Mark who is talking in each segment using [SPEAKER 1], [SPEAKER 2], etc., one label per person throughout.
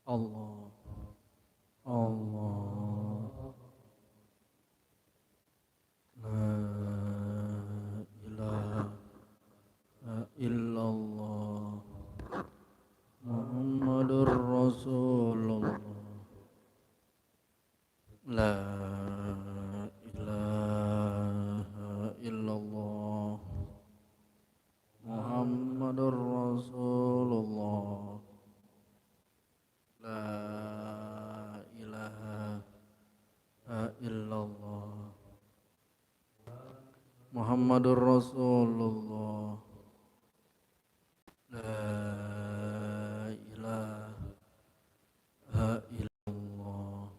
[SPEAKER 1] Allah, Allah, la ilaha illallah, Muhammadur Rasulullah, la ilaha illallah, Muhammadur Rasulullah, la ilaha illallah, Muhammadur Rasulullah, la ilaha illallah.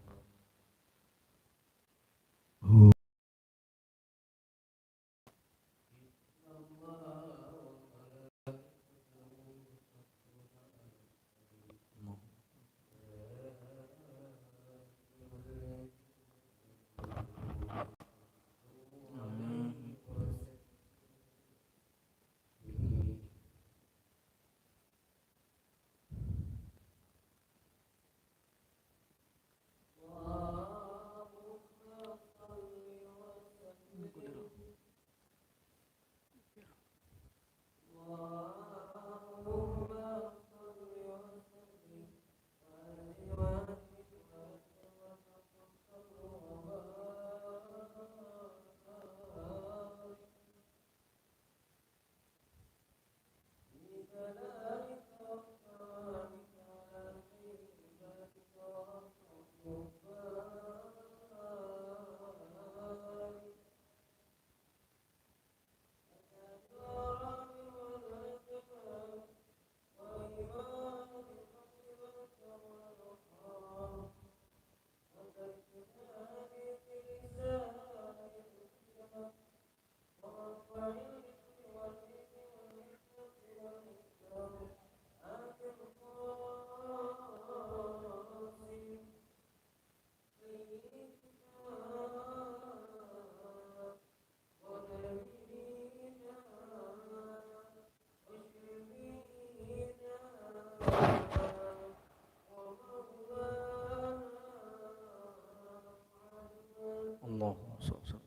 [SPEAKER 1] Allahumma shalli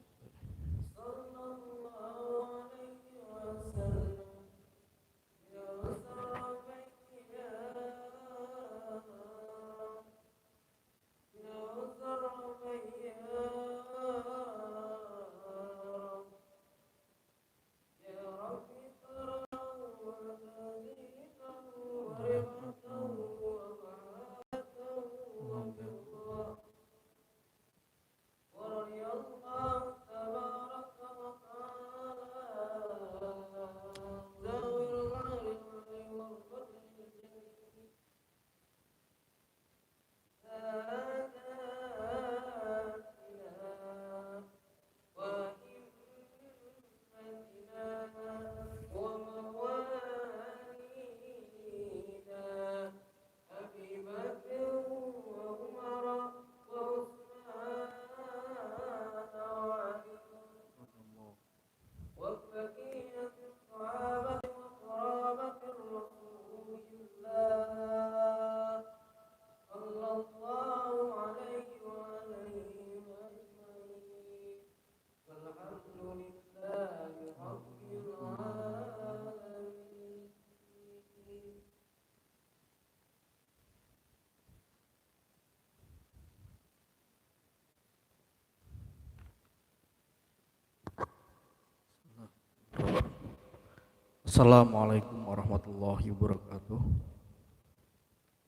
[SPEAKER 1] Assalamualaikum warahmatullahi wabarakatuh.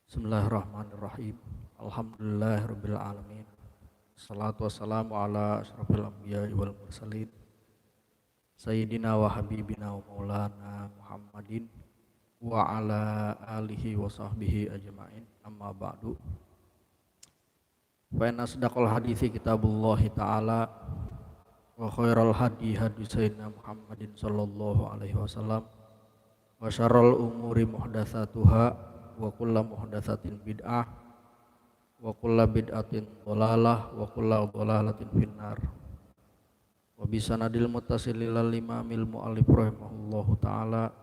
[SPEAKER 1] Bismillahirrahmanirrahim. Alhamdulillahirabbil alamin. Salatu wassalamu ala asyrafil anbiya'i wal mursalin. Sayyidina wa habibina wa maulana Muhammadin wa ala alihi wa sahbihi ajma'in. Amma ba'du. Fa inna asdaqal hadithi kitabullahi ta'ala wa khairal hadi hadi sayyidina Muhammadin sallallahu alaihi wasallam wa syarrul umuri muhdatsatuha wa kullu muhdatsatin bid'ah wa kullu bid'atin dhalalah wa kullu dhalalatin finnar wa bisanadil muttasil lil imamil muallif rahimahullahu taala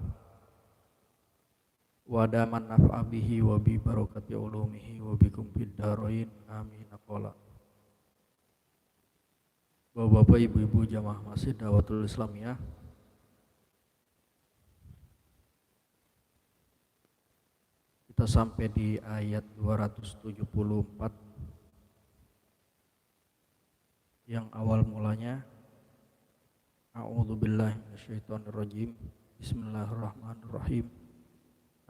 [SPEAKER 1] wa daman naf'a bihi wa bi barakati ulumihi wa bikum fid dharain amin. Qala. Bapak-bapak, ibu-ibu jamaah masjid Dawatul Islamiyah, kita sampai di ayat 274 yang awal mulanya a'udzubillahi minasyaitonirrajim. Bismillahirrahmanirrahim.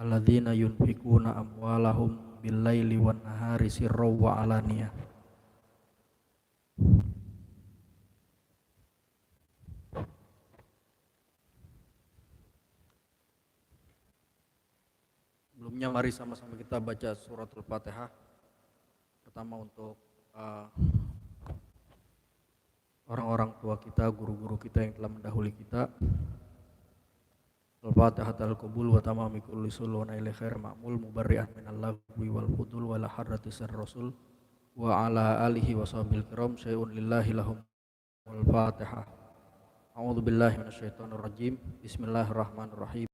[SPEAKER 1] Alladzina yunfikuna amwalahum bil-laili wan nahari sirran wa alaniyah. Sebelumnya mari sama-sama kita baca suratul Fatihah. Pertama untuk orang-orang tua kita, guru-guru kita yang telah mendahului kita. Al-Fatihah al-Qabul wa tamami kulli sulwana ila khair ma'mul mubarri'an minal lagwi wal fudul wala harrati sir rasul wa ala alihi wa sahbihi kiram syai'un lillahi lahum. Al-Fatihah. A'udzu billahi minasyaitonir rajim. Bismillahirrahmanirrahim.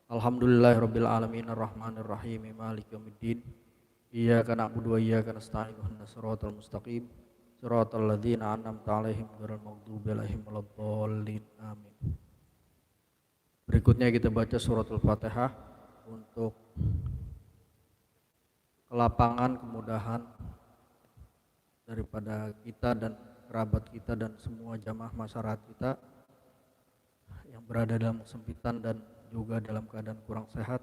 [SPEAKER 1] Alhamdulillahirabbil alamin arrahmanir rahim maliki yaumiddin. Iyyaka na'budu wa iyyaka nasta'in ihdinas siratal mustaqim siratal ladzina an'amta 'alaihim ghairil maghdubi 'alaihim waladdallin amin. Berikutnya kita baca suratul Fatihah untuk kelapangan, kemudahan daripada kita dan kerabat kita dan semua jamaah masyarakat kita yang berada dalam kesempitan dan juga dalam keadaan kurang sehat.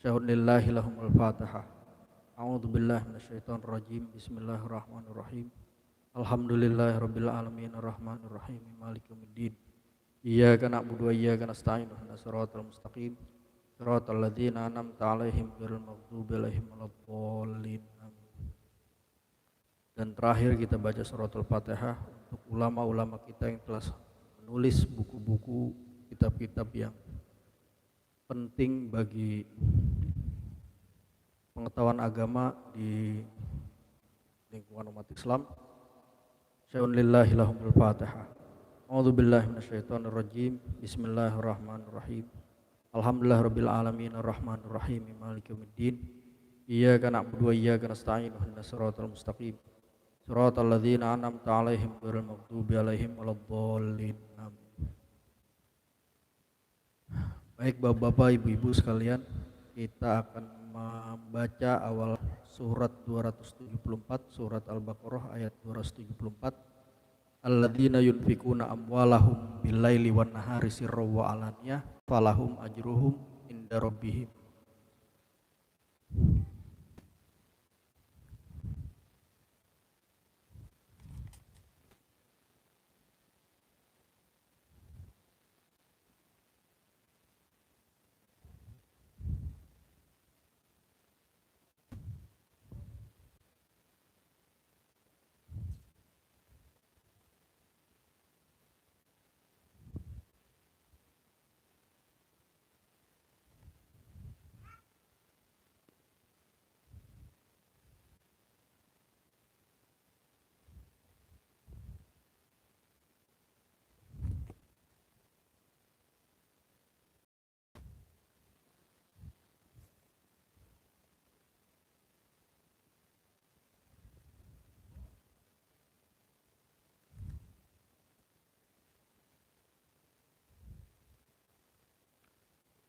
[SPEAKER 1] Syahun lillahi lahumul Fatihah. A'udzu billahi minasyaitonir rajim. Bismillahirrahmanirrahim. Alhamdulillahirabbil alamin arrahmanir rahim maliki yaumiddin. Iyyaka na'budu wa iyyaka nasta'in ihdinas siratal mustaqim siratal ladzina an'amta 'alaihim ghairil maghdubi 'alaihim waladdallin amin. Dan terakhir kita baca suratul Fatihah untuk ulama-ulama kita yang telah menulis buku-buku, kitab-kitab yang penting bagi pengetahuan agama di lingkungan umat Islam. Syai'un lillahi lahumul Fatihah. A'udzu billahi minasyaitonir rajim. Bismillahirrahmanirrahim. Alhamdulillahirabbil alamin arrahmanir rahim maliki yaumiddin. Iyyaka na'budu wa iyyaka nasta'in ihdinas siratal mustaqim siratal ladzina an'amta 'alaihim ghairil maghdubi 'alaihim waladdallin amin. Baik Bapak-bapak, Ibu-ibu sekalian, kita akan membaca awal surat 274, surat Al-Baqarah ayat 274. Alladzina yunfikuna amwalahum bil-laili wan nahari sirran wa alaniyah falahum ajruhum inda rabbihim.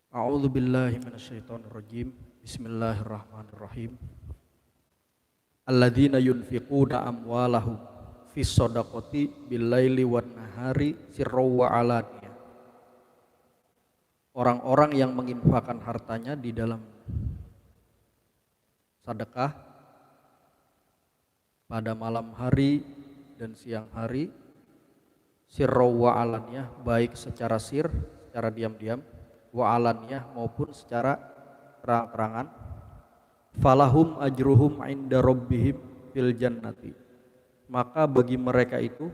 [SPEAKER 1] A'udzu billahi minasyaitonir rajim. Bismillahirrahmanirrahim. Alladzina yunfiquna amwalahum fis shadaqati bil-laili wan nahari sirran wa alaniyah. Orang-orang yang menginfakkan hartanya di dalam sedekah pada malam hari dan siang hari, sirran wa alaniyah, baik secara sir, secara diam-diam, wa alaniyah maupun secara terang-terangan, falahum ajruhum inda rabbihim fil jannati, maka bagi mereka itu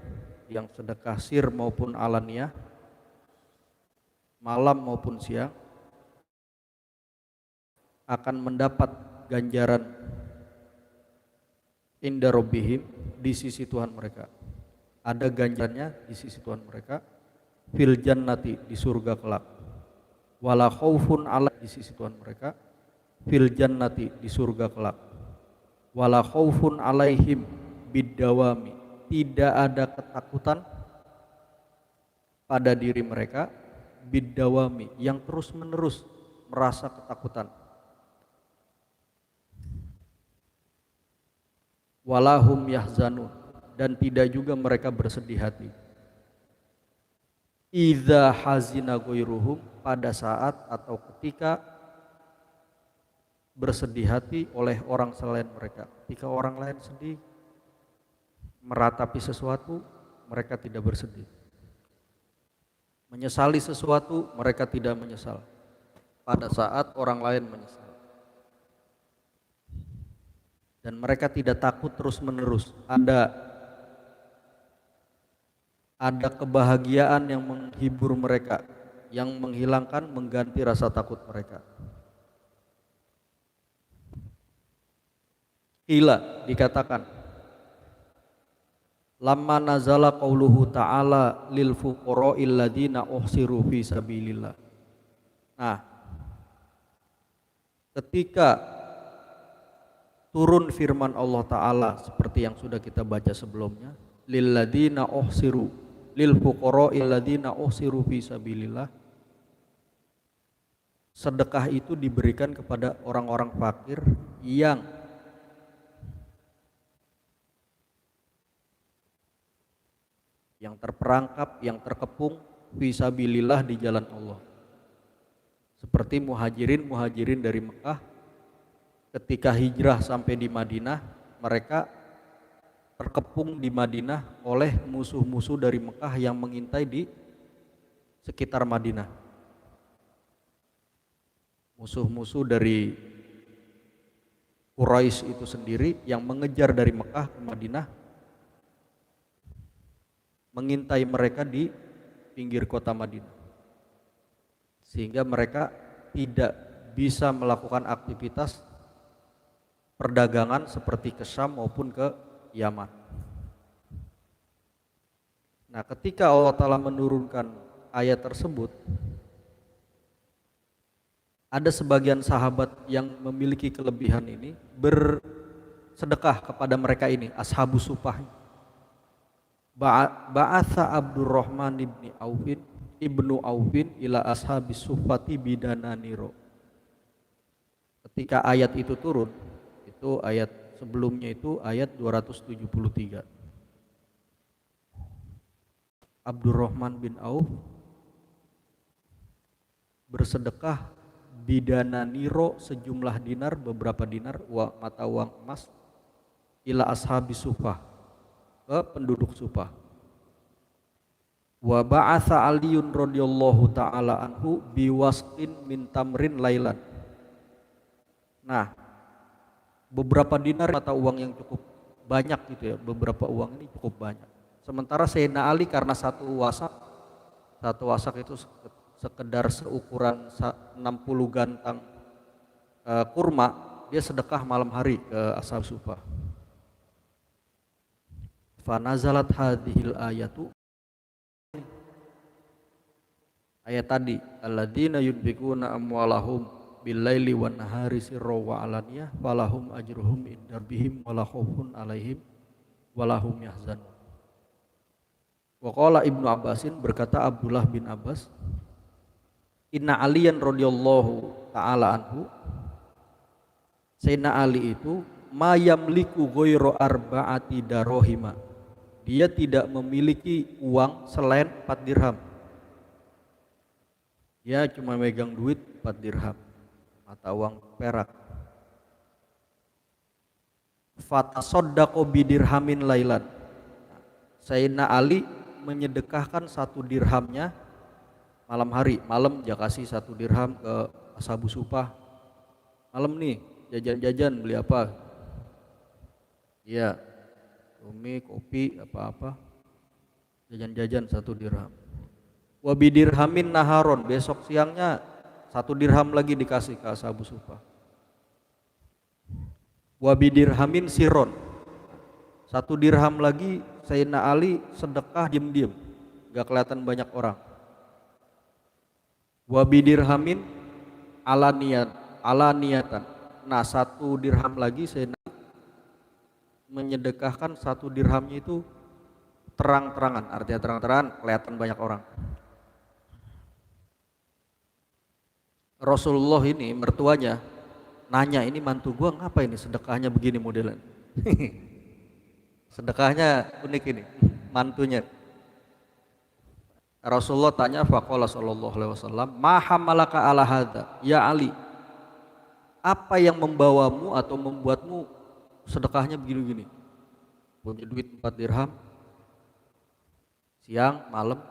[SPEAKER 1] yang sedekah sir maupun alaniyah, malam maupun siang, akan mendapat ganjaran inda rabbihim, di sisi Tuhan mereka. Ada ganjarannya di sisi Tuhan mereka, fil jannati, di surga kelak. wala khaufun alaihim di sisi Tuhan mereka, fil jannati di surga kelak, wala khaufun alaihim biddawami tidak ada ketakutan pada diri mereka, biddawami yang terus menerus merasa ketakutan, walahum yahzanun dan tidak juga mereka bersedih hati, idza hazina ghairuhum pada saat atau ketika bersedih hati oleh orang selain mereka. Ketika orang lain sedih meratapi sesuatu, mereka tidak bersedih. Menyesali sesuatu, mereka tidak menyesal pada saat orang lain menyesal. Dan mereka tidak takut terus-menerus. Ada kebahagiaan yang menghibur mereka, yang menghilangkan, mengganti rasa takut mereka. Qila dikatakan, lamma nazala qauluhu ta'ala lil fuqara'il ladzina uhsiru fi sabilillah. Nah, ketika turun firman Allah Ta'ala seperti yang sudah kita baca sebelumnya, lil ladzina uhsiru lil fuqara'il ladzina uhsiru fi sabilillah, sedekah itu diberikan kepada orang-orang fakir yang terperangkap, yang terkepung fisabilillah di jalan Allah. Seperti muhajirin dari Mekah ketika hijrah sampai di Madinah, mereka terkepung di Madinah oleh musuh-musuh dari Mekah yang mengintai di sekitar Madinah. Musuh-musuh dari Quraisy itu sendiri yang mengejar dari Mekah ke Madinah, mengintai mereka di pinggir kota Madinah, sehingga mereka tidak bisa melakukan aktivitas perdagangan seperti ke Syam maupun ke Yaman. Nah, ketika Allah Ta'ala menurunkan ayat tersebut, ada sebagian sahabat yang memiliki kelebihan ini bersedekah kepada mereka ini, ashabus sufah. Ba'atha Abdurrahman ibnu Aufin ila ashabis sufati bidananiro. Ketika ayat itu turun, itu ayat sebelumnya itu ayat 273. Abdurrahman bin Auf bersedekah bidananiro sejumlah dinar, beberapa dinar, mata uang emas, ila ashabis sufah, ke penduduk Sufah. Wa ba'atha Aliyun radhiyallahu taala anhu biwasqin min tamrin lailan. Nah, beberapa dinar mata uang yang cukup banyak gitu ya, beberapa uang ini cukup banyak. Sementara Sayyidina Ali karena satu wasak itu sekedar seukuran 60 gantang kurma, dia sedekah malam hari ke ashab Sufah. Fanazalat hadhil ayatu, ayat tadi, alladzina yunfikuna amwalahum billaili wan nahari sirra wa alaniyah falahum ajruhum inda rabbihim wala khaufun alaihim walahum yahzanun. Wa qala Ibnu Abbasin, berkata Abdullah bin Abbas, inna Aliyan radhiyallahu taala anhu, Sayyidina Ali itu mayamliku ghairu arba'ati darohima, dia tidak memiliki uang selain 4 dirham. Dia cuma megang duit 4 dirham, mata uang perak. Fatasaddaqo bidirhamin lailan. Sayyidina Ali menyedekahkan 1 dirhamnya malam hari. Malam dia kasih 1 dirham ke ashabu sufah. Malam nih jajan-jajan, beli apa? Iya, mie, kopi, apa-apa, jajan-jajan 1 dirham. Wa bidirhamin naharon, besok siangnya 1 dirham lagi dikasih ke ashabu sufah. Wa bidirhamin siron, 1 dirham lagi Sayyidina Ali sedekah diam-diam, gak kelihatan banyak orang. Wa bidirhamin ala niatan. Nah, 1 dirham lagi Sayyidina menyedekahkan 1 dirhamnya itu terang-terangan, artinya terang-terangan kelihatan banyak orang. Rasulullah ini mertuanya nanya, ini mantu gua ngapa ini sedekahnya begini modelan. Sedekahnya unik ini mantunya. Rasulullah tanya, faqala sallallahu alaihi wasallam, ma hamalaka ala hadza ya Ali, apa yang membawamu atau membuatmu sedekahnya begini-begini. Punya duit 4 dirham, siang malam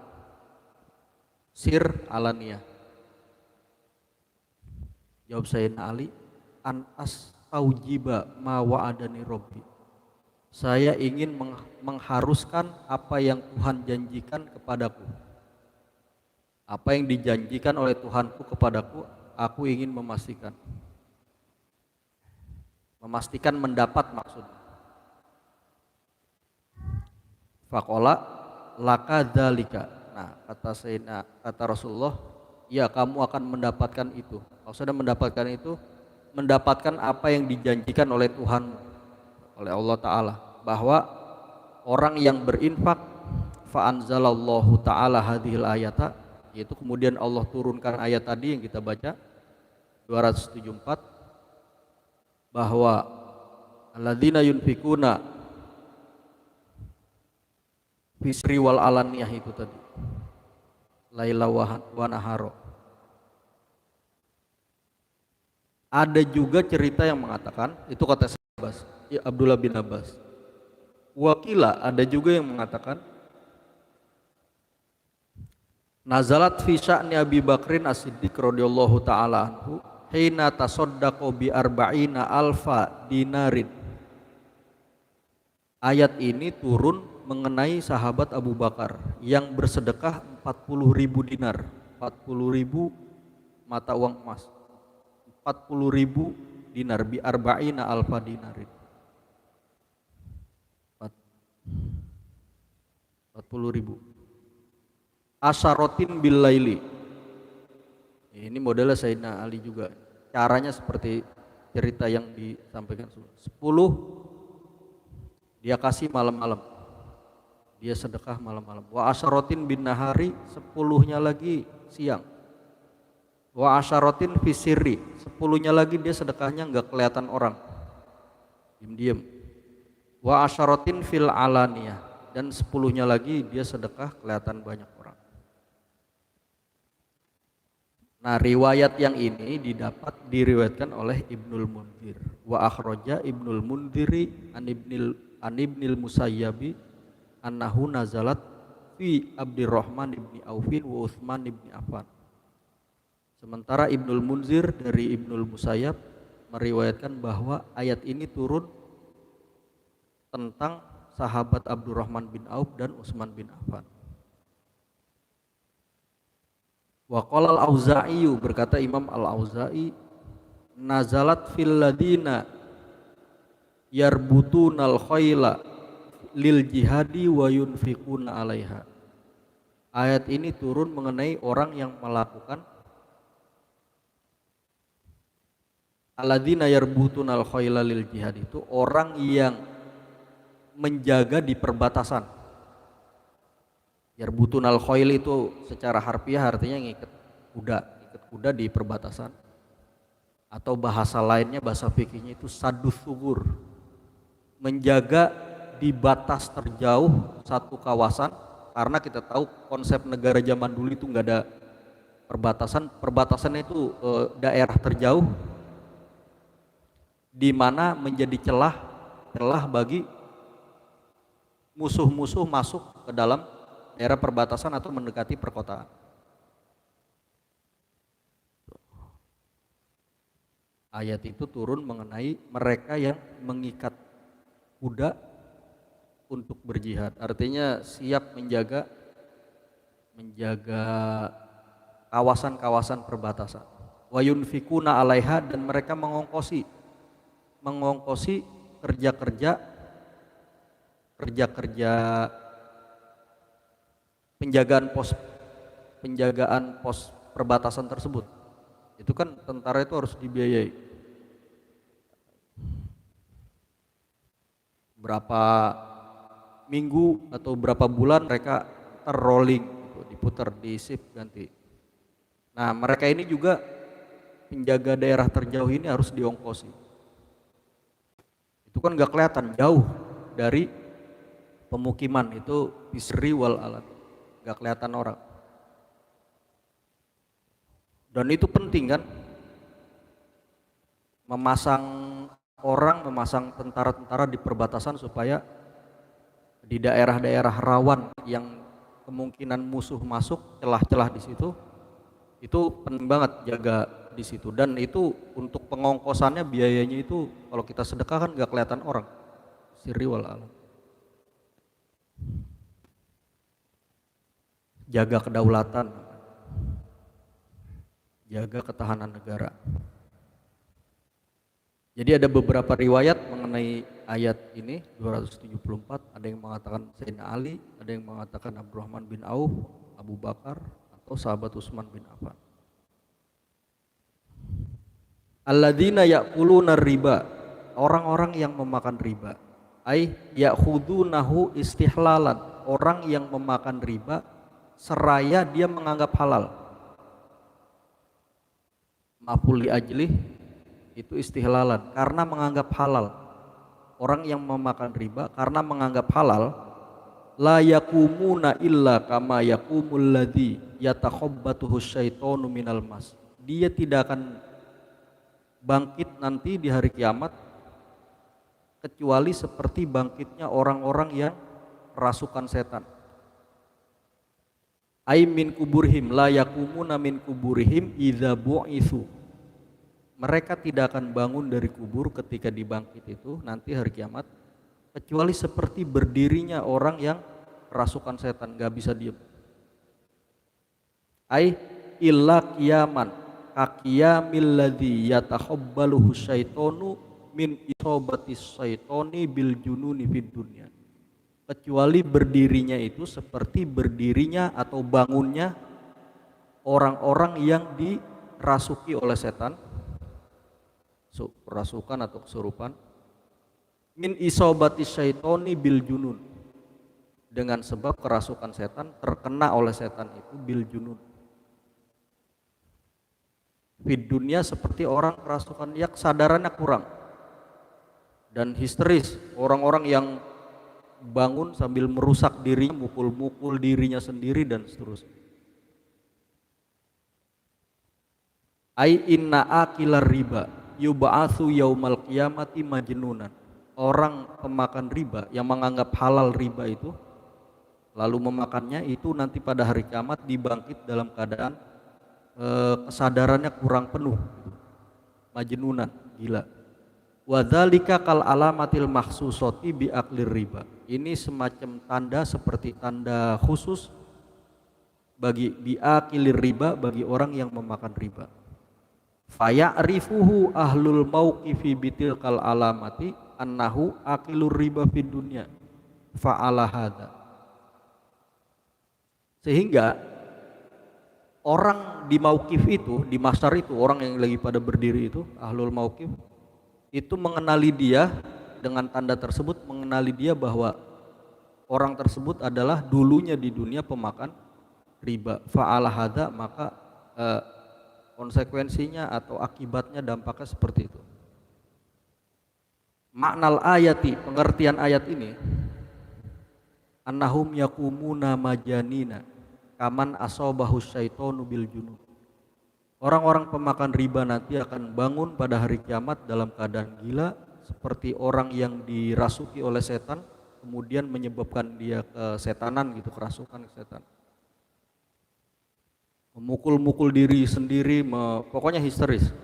[SPEAKER 1] sir alaniyah. Jawab Sayyidina Ali, an astaujiba ma wa'adani Rabbi, saya ingin mengharuskan apa yang Tuhan janjikan kepadaku. Apa yang dijanjikan oleh Tuhanku kepadaku, aku ingin memastikan. Memastikan mendapat maksudnya. Faqala laka dzalika. Nah, kata Rasulullah, ya kamu akan mendapatkan itu. Maksudnya mendapatkan itu, mendapatkan apa yang dijanjikan oleh Tuhan, oleh Allah Ta'ala, bahwa orang yang berinfak, fa anzalallahu ta'ala hadhil ayata, yaitu kemudian Allah turunkan ayat tadi yang kita baca 274, bahwa alladzina yunfikuna fisri wal alaniyah, itu tadi laila wa naharo. Ada juga cerita yang mengatakan, itu kata Abbas, ya Abdullah bin Abbas, wakila ada juga yang mengatakan nazalat fi sya'ni Abi Bakrin As-Siddiq radhiyallahu taala anhu hina tasaddaqo bi arba'ina alfa dinarin. Ayat ini turun mengenai sahabat Abu Bakar yang bersedekah 40.000 dinar, 40.000 mata uang emas, 40.000 dinar, bi arba'ina alfa dinarin, 40.000. Asyarotin bil laili. Ini modelnya Sayyidina Ali juga. Caranya seperti cerita yang disampaikan. 10 dia kasih malam-malam, dia sedekah malam-malam. Wa asyarotin bin nahari, 10-nya lagi siang. Wa asyarotin fisiri, 10-nya lagi dia sedekahnya nggak kelihatan orang, diam-diam. Wa asyarotin fil alaniyah, dan 10-nya lagi dia sedekah kelihatan banyak orang. Nah, riwayat yang ini diriwayatkan oleh Ibnul Munzir. Wa akhraja Ibnul Munziri an Ibnil Musayyabi annahu nazalat fi Abdurrahman ibni Aufin wa Utsman ibni Affan. Sementara Ibnul Munzir dari Ibnul Musayyab meriwayatkan bahwa ayat ini turun tentang sahabat Abdurrahman bin Auf dan Utsman bin Affan. Wa qala al-Auza'i, berkata Imam al-Auza'i, nazalat fil ladina yarbutunal khayla lil jihadi wa yunfiquna 'alaiha. Ayat ini turun mengenai orang yang melakukan alladzina yarbutunal khayla lil jihad, itu orang yang menjaga di perbatasan. Yarbutunal khayl itu secara harfiah artinya ngikat kuda di perbatasan, atau bahasa lainnya, bahasa fikihnya itu sadus sugur, menjaga di batas terjauh satu kawasan. Karena kita tahu konsep negara zaman dulu itu nggak ada perbatasannya itu daerah terjauh di mana menjadi celah bagi musuh-musuh masuk ke dalam daerah perbatasan atau mendekati perkotaan. Ayat itu turun mengenai mereka yang mengikat kuda untuk berjihad, artinya siap menjaga kawasan-kawasan perbatasan. Wa yunfikuna 'alaiha, dan mereka mengongkosi kerja-kerja penjagaan pos perbatasan tersebut. Itu kan tentara itu harus dibiayai. Berapa minggu atau berapa bulan mereka rolling gitu, diputar, di shift ganti. Nah, mereka ini juga penjaga daerah terjauh ini harus diongkosi. Itu kan gak kelihatan, jauh dari pemukiman, itu bisri wal alat, gak kelihatan orang. Dan itu penting kan, memasang orang, memasang tentara-tentara di perbatasan supaya di daerah-daerah rawan yang kemungkinan musuh masuk, celah-celah di situ, itu penting banget jaga di situ. Dan itu untuk pengongkosannya, biayanya itu kalau kita sedekah kan gak kelihatan orang, sirri wal alam. Jaga kedaulatan, jaga ketahanan negara. Jadi ada beberapa riwayat mengenai ayat ini 274, ada yang mengatakan Sayyidina Ali, ada yang mengatakan Abdurrahman bin Auf, Abu Bakar, atau sahabat Utsman bin Affan. Alladzina ya'kuluna riba, orang-orang yang memakan riba. Ai ya'khudunahu istihlalan, orang yang memakan riba seraya dia menganggap halal. Maf'ul li ajlih itu istihlalan, karena menganggap halal. Orang yang memakan riba karena menganggap halal, la yakumuna illa kama yakumul ladzi yatakhabbatuhu syaitanu minal mas. Dia tidak akan bangkit nanti di hari kiamat kecuali seperti bangkitnya orang-orang yang rasukan setan. Ai min kuburihim la yakumuna min kuburihim idza bu'itsu. Mereka tidak akan bangun dari kubur ketika dibangkit itu nanti hari kiamat kecuali seperti berdirinya orang yang rasukan setan, gak bisa diem. Ai illa qiyaman kaqiyamil ladzi yatakhabbaluhu syaitonu min isobatis syaitoni bil jununi fid dunya. Kecuali berdirinya itu seperti berdirinya atau bangunnya orang-orang yang dirasuki oleh setan, rasukan atau kesurupan, min isobatis syaitoni bil junun, dengan sebab kerasukan setan, terkena oleh setan itu bil junun. Fid dunia seperti orang kerasukan yang kesadarannya kurang dan histeris, orang-orang yang bangun sambil merusak dirinya, mukul-mukul dirinya sendiri dan seterusnya. Ai inna akilar riba yub'atsu yaumal qiyamati majnunan. Orang pemakan riba yang menganggap halal riba itu lalu memakannya itu nanti pada hari kiamat dibangkit dalam keadaan kesadarannya kurang penuh, majnunan, gila. Wadzalika kal alamatil makhsusati bi aklir riba. Ini semacam tanda seperti tanda khusus bagi bi akilir riba, bagi orang yang memakan riba. Faya'rifuhu ahlul mauqifi bitilkal alamati annahu akilur riba fid dunya fa'ala hadza. Sehingga orang di mauqif itu, di masar itu, orang yang lagi pada berdiri itu, ahlul mauqif itu mengenali dia dengan tanda tersebut, mengenali dia bahwa orang tersebut adalah dulunya di dunia pemakan riba. Fa'ala hadza, maka konsekuensinya atau akibatnya, dampaknya seperti itu. Maknal ayati, pengertian ayat ini, annahum yakumuna majanina kaman asobahu syaitonu bil junub. Orang-orang pemakan riba nanti akan bangun pada hari kiamat dalam keadaan gila seperti orang yang dirasuki oleh setan, kemudian menyebabkan dia kesetanan gitu, kerasukan setan. Memukul-mukul diri sendiri, pokoknya histeris.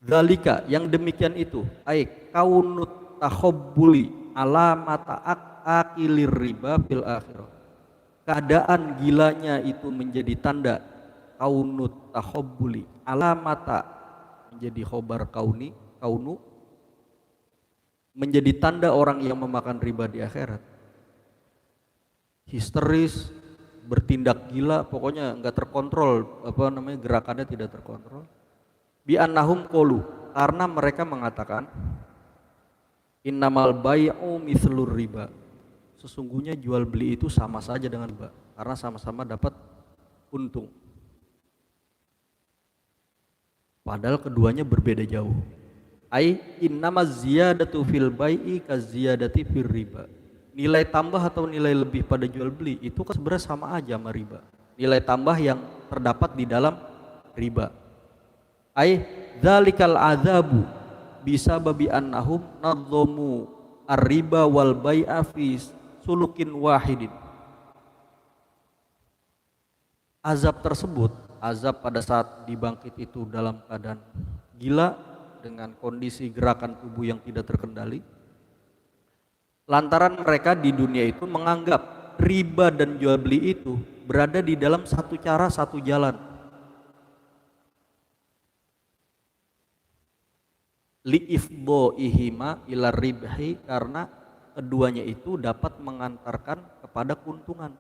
[SPEAKER 1] Zalika, yang demikian itu, ai kaunut takhabbuli alamata akilir riba fil akhirah. Keadaan gilanya itu menjadi tanda kaunut takhabbuli, alamata menjadi khobar kauni, kaunu menjadi tanda orang yang memakan riba di akhirat. histeris, bertindak gila, pokoknya nggak terkontrol, gerakannya tidak terkontrol. Bi annahum qalu, karena mereka mengatakan innamal bai'u mithlur riba. Sesungguhnya jual beli itu sama saja dengan riba karena sama-sama dapat untung. Padahal keduanya berbeda jauh. Ai innamaz ziyadatu fil bai'i kaziyadati fir riba. Nilai tambah atau nilai lebih pada jual beli itu kan sebenarnya sama aja sama riba. Nilai tambah yang terdapat di dalam riba. Ai dzalikal adzabu bisa babi annahum nadzamu ar-riba wal bai'a fi sulukin wahidin. Azab tersebut, azab pada saat dibangkit itu dalam keadaan gila dengan kondisi gerakan tubuh yang tidak terkendali. Lantaran mereka di dunia itu menganggap riba dan jual beli itu berada di dalam satu cara, satu jalan. Li'ifdho'ihima ila ribhi, karena keduanya itu dapat mengantarkan kepada keuntungan.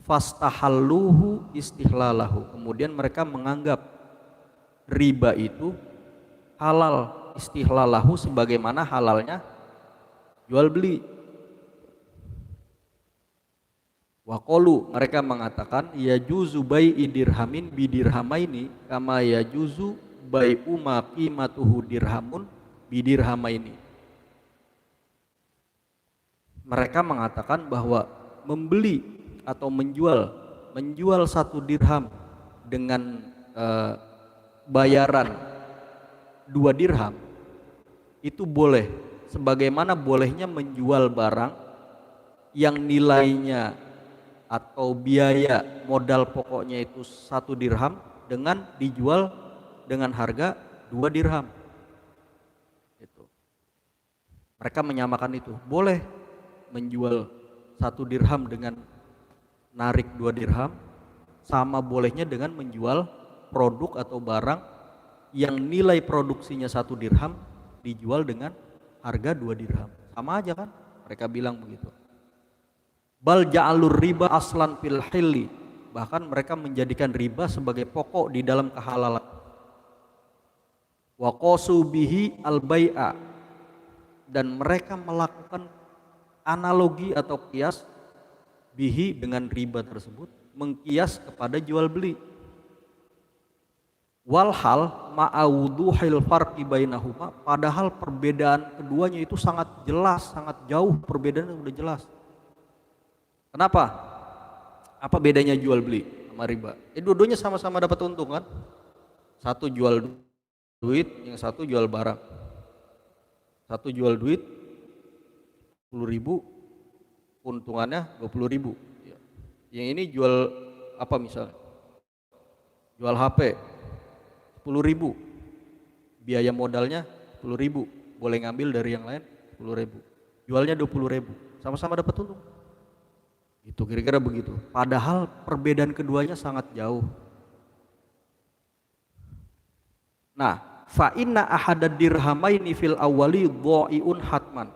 [SPEAKER 1] Fastahalluhu istihlalahu, kemudian mereka menganggap riba itu halal, istihlalahu sebagaimana halalnya jual beli. Waqalu, mereka mengatakan ya juzu bai'i dirhamin bidirhamaini kama ya juzu bai'u ma qimatuhu dirhamun bidirhamaini. Mereka mengatakan bahwa membeli atau menjual satu dirham dengan bayaran 2 dirham itu boleh, sebagaimana bolehnya menjual barang yang nilainya atau biaya modal pokoknya itu 1 dirham dengan dijual dengan harga 2 dirham. Itu. Mereka menyamakan itu. Boleh menjual 1 dirham dengan narik 2 dirham, sama bolehnya dengan menjual produk atau barang yang nilai produksinya 1 dirham dijual dengan harga 2 dirham. Sama aja kan? Mereka bilang begitu. Bal ja'alur riba aslan fil hilli, bahkan mereka menjadikan riba sebagai pokok di dalam kehalalan. Wa qasu bihi al bai'a, dan mereka melakukan analogi atau kias bihi dengan riba tersebut, mengkias kepada jual beli. Walhal ma'awuduhil farqi bainahuma, padahal perbedaan keduanya itu sangat jelas, sangat jauh, perbedaannya sudah jelas. Kenapa? Apa bedanya jual beli sama riba? Dua-duanya sama-sama dapat untung kan? Satu jual duit, yang satu jual barang. Satu jual duit 10.000, untungannya 20.000. Yang ini jual apa misalnya? Jual HP 10.000, biaya modalnya 10.000, boleh ngambil dari yang lain 10.000, jualnya 20.000, sama-sama dapat untung. Itu kira-kira begitu. Padahal perbedaan keduanya sangat jauh. Nah, fa inna ahadad dirhamaini fil awwali dha'iun hatman.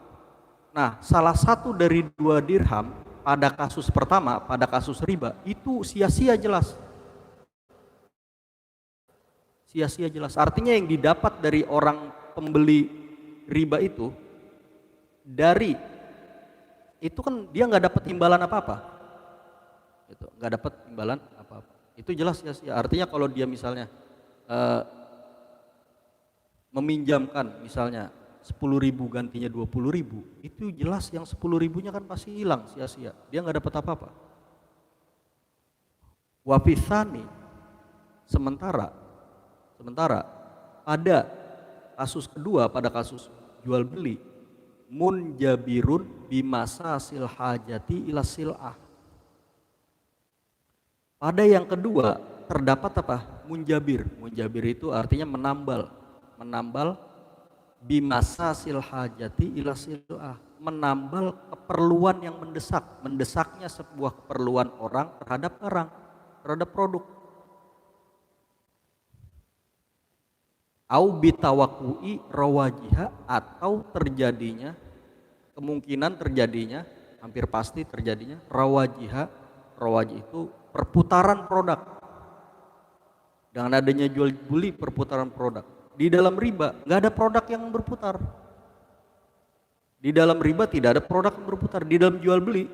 [SPEAKER 1] Nah, salah satu dari 2 dirham pada kasus pertama, pada kasus riba itu sia-sia jelas. Sia-sia jelas. Artinya yang didapat dari orang pembeli riba itu, dari itu kan dia nggak dapat imbalan apa-apa, itu nggak dapat imbalan apa-apa. Itu jelas sia-sia. Artinya kalau dia misalnya meminjamkan misalnya 10.000 gantinya 20.000, itu jelas yang 10.000-nya kan pasti hilang sia-sia. Dia nggak dapat apa-apa. Wafithani, sementara pada kasus kedua, pada kasus jual beli, munjabirun bimasasil hajati ila sil'ah. Pada yang kedua terdapat apa? Munjabir. Munjabir itu artinya menambal bimasasil hajati ila sil'ah, menambal keperluan yang mendesaknya sebuah keperluan orang terhadap barang, terhadap produk. Au bitawaqui rawajiha, atau kemungkinan terjadinya hampir pasti terjadinya rawajiha. Rawajih itu perputaran produk. Dengan adanya jual beli perputaran produk. Di dalam riba nggak ada produk yang berputar. Di dalam riba tidak ada produk yang berputar. Di dalam jual beli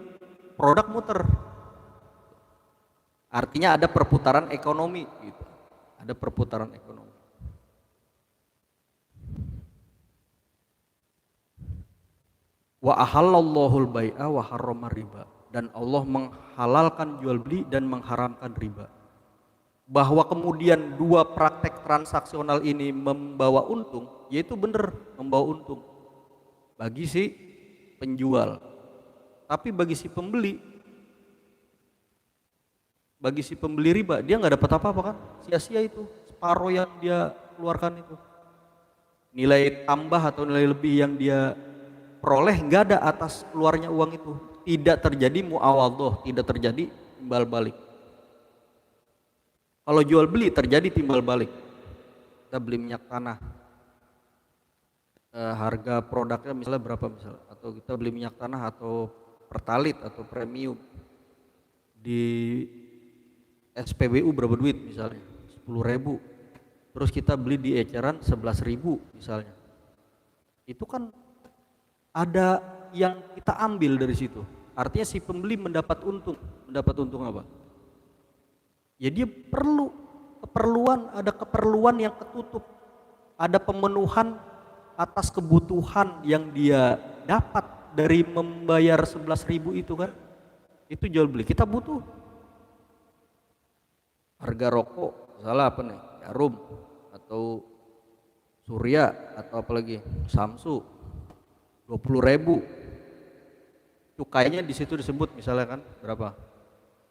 [SPEAKER 1] produk muter. Artinya ada perputaran ekonomi gitu. Ada perputaran ekonomi. Wa ahallallahul bai'a wa harrama riba. Dan Allah menghalalkan jual beli dan mengharamkan riba. Bahwa kemudian dua praktek transaksional ini membawa untung, yaitu benar membawa untung bagi si penjual. Tapi bagi si pembeli riba, dia nggak dapat apa-apa kan? Sia-sia itu, separuh yang dia keluarkan itu. Nilai tambah atau nilai lebih yang dia peroleh nggak ada atas keluarnya uang itu. Tidak terjadi muawadhah, tidak terjadi timbal balik. Kalau jual beli terjadi timbal balik. Kita beli minyak tanah, harga produknya misalnya berapa misalnya, atau kita beli minyak tanah atau pertalit atau premium di SPBU berapa duit misalnya 10.000, terus kita beli di eceran 11.000 misalnya, itu kan ada yang kita ambil dari situ. Artinya si pembeli mendapat untung apa? Ya dia ada keperluan yang ketutup, ada pemenuhan atas kebutuhan yang dia dapat dari membayar 11.000 itu kan, itu jual beli. Kita butuh harga rokok, salah apa nih, Jarum atau Surya atau apalagi Samsu 20.000, cukainya di situ disebut misalnya kan berapa,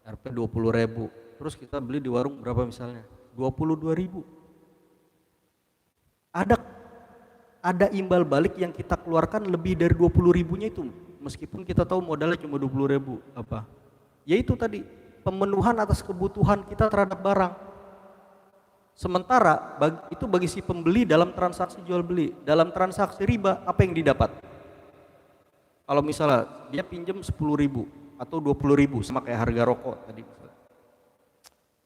[SPEAKER 1] Rp 20.000, terus kita beli di warung berapa misalnya 22.000. Ada imbal balik yang kita keluarkan lebih dari 20.000-nya itu, meskipun kita tahu modalnya cuma 20.000. Apa? Yaitu tadi pemenuhan atas kebutuhan kita terhadap barang. Sementara itu bagi si pembeli dalam transaksi jual beli. Dalam transaksi riba apa yang didapat? Kalau misalnya dia pinjam 10.000 atau 20.000 sama kayak harga rokok tadi misalnya,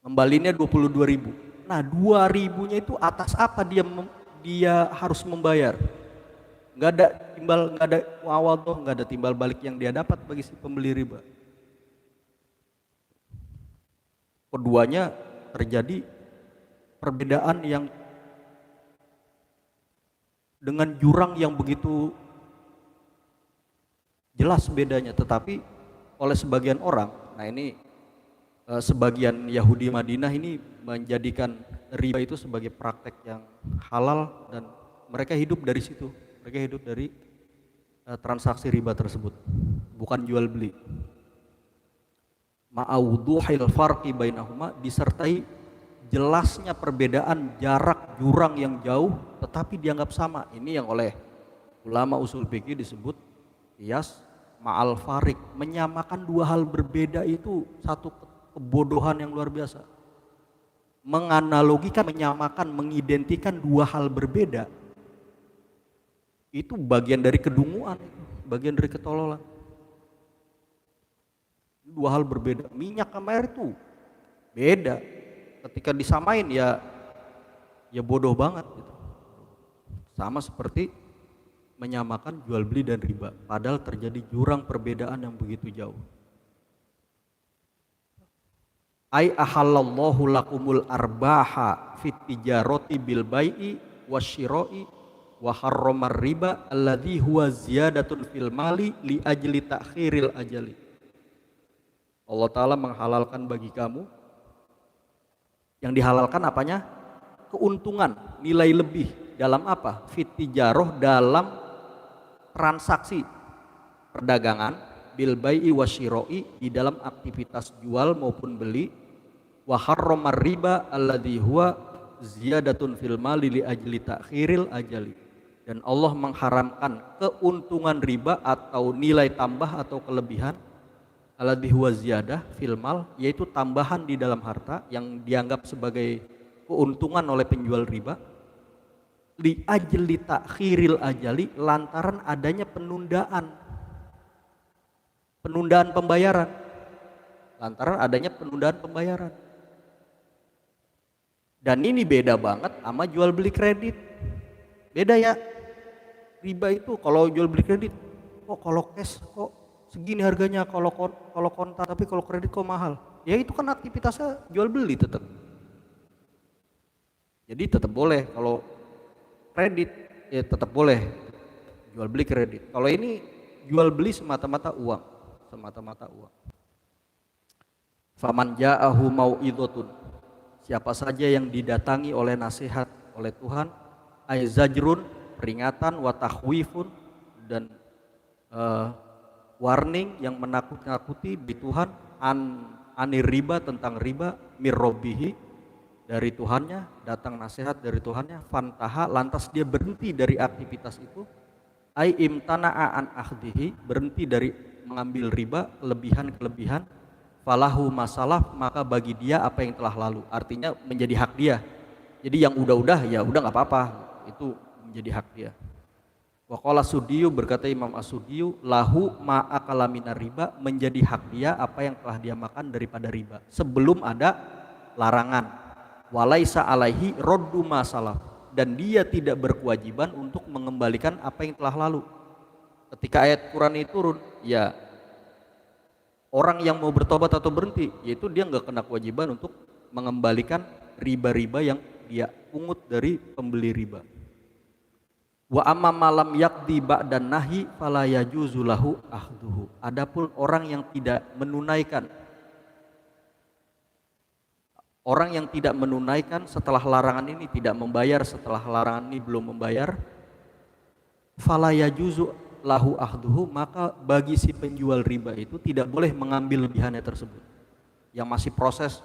[SPEAKER 1] ngembalinya 22.000. Nah 2.000-nya itu atas apa dia harus membayar? Nggak ada timbal, nggak ada muawadhah, nggak ada timbal balik yang dia dapat bagi si pembeli riba. Keduanya terjadi perbedaan yang dengan jurang yang begitu jelas bedanya, tetapi oleh sebagian orang, nah ini sebagian Yahudi Madinah ini menjadikan riba itu sebagai praktek yang halal dan mereka hidup dari situ, mereka hidup dari transaksi riba tersebut, bukan jual beli. Ma'awduhil farqi bainahuma, disertai jelasnya perbedaan jarak jurang yang jauh tetapi dianggap sama. Ini yang oleh ulama usul fikih disebut qiyas ma'al farik, menyamakan dua hal berbeda itu satu kebodohan yang luar biasa. Menganalogikan, menyamakan, mengidentikan dua hal berbeda itu bagian dari kedunguan, bagian dari ketololan. Dua hal berbeda. Minyak sama air itu beda. Ketika disamain ya bodoh banget gitu. Sama seperti menyamakan jual beli dan riba, padahal terjadi jurang perbedaan yang begitu jauh. Ai ahallallahu lakumul arbaha fit tijarati bil bai'i wasyira'i wa harramar riba alladhi huwa ziyadatun fil mali li ajli ta'khiril ajali. Allah Ta'ala menghalalkan bagi kamu, yang dihalalkan apanya? Keuntungan, nilai lebih dalam apa? Fit tijaroh, dalam transaksi perdagangan, bil bai'i wasyira'i, di dalam aktivitas jual maupun beli, wa harramar riba alladzi huwa ziyadatun fil mali li ajli ta'khiril ajali, dan Allah mengharamkan keuntungan riba atau nilai tambah atau kelebihan, alladzi huwa ziyadah fil mal, yaitu tambahan di dalam harta yang dianggap sebagai keuntungan oleh penjual riba, li ajli ta'khiril ajali, lantaran adanya penundaan penundaan pembayaran. Lantaran adanya penundaan pembayaran. Dan ini beda banget sama jual beli kredit. Beda ya. Riba itu kalau jual beli kredit, kok kalau cash kok segini harganya, kalau kontak, tapi kalau kredit kok mahal. Ya itu kan aktivitasnya jual beli tetap. Jadi tetap boleh kalau kredit ya tetap boleh jual beli kredit. Kalau ini jual beli semata-mata uang, semata-mata uang. Faman ja'ahu mau'idhatun, siapa saja yang didatangi oleh nasihat oleh Tuhan, ay zajrun, peringatan, wa takhwifun, dan warning yang menakut-nakuti di Tuhan, anir riba, tentang riba, mirrobihi, dari Tuhannya, datang nasihat dari Tuhannya, fantaha, lantas dia berhenti dari aktivitas itu, ay imtana'a an akhdihi, berhenti dari mengambil riba, kelebihan-kelebihan, falahu masalah, maka bagi dia apa yang telah lalu, artinya menjadi hak dia. Jadi yang udah-udah ya udah nggak apa-apa, itu menjadi hak dia. Waqala Sudiyu, berkata Imam As-Sudiyu, lahu ma'akala minar riba, menjadi hak dia apa yang telah dia makan daripada riba sebelum ada larangan. Walaisa alaihi roddu masalah, dan dia tidak berkewajiban untuk mengembalikan apa yang telah lalu. Ketika ayat Quran itu turun, ya orang yang mau bertobat atau berhenti, yaitu dia nggak kena kewajiban untuk mengembalikan riba-riba yang dia pungut dari pembeli riba. Wa amma malam yakdi ba'dan nahi fala yajuzu lahu ahduhu. Adapun orang yang tidak menunaikan, orang yang tidak menunaikan setelah larangan ini, tidak membayar setelah larangan ini belum membayar, fala yajuzu lahu ahduhu, maka bagi si penjual riba itu tidak boleh mengambil lebihannya tersebut. Yang masih proses,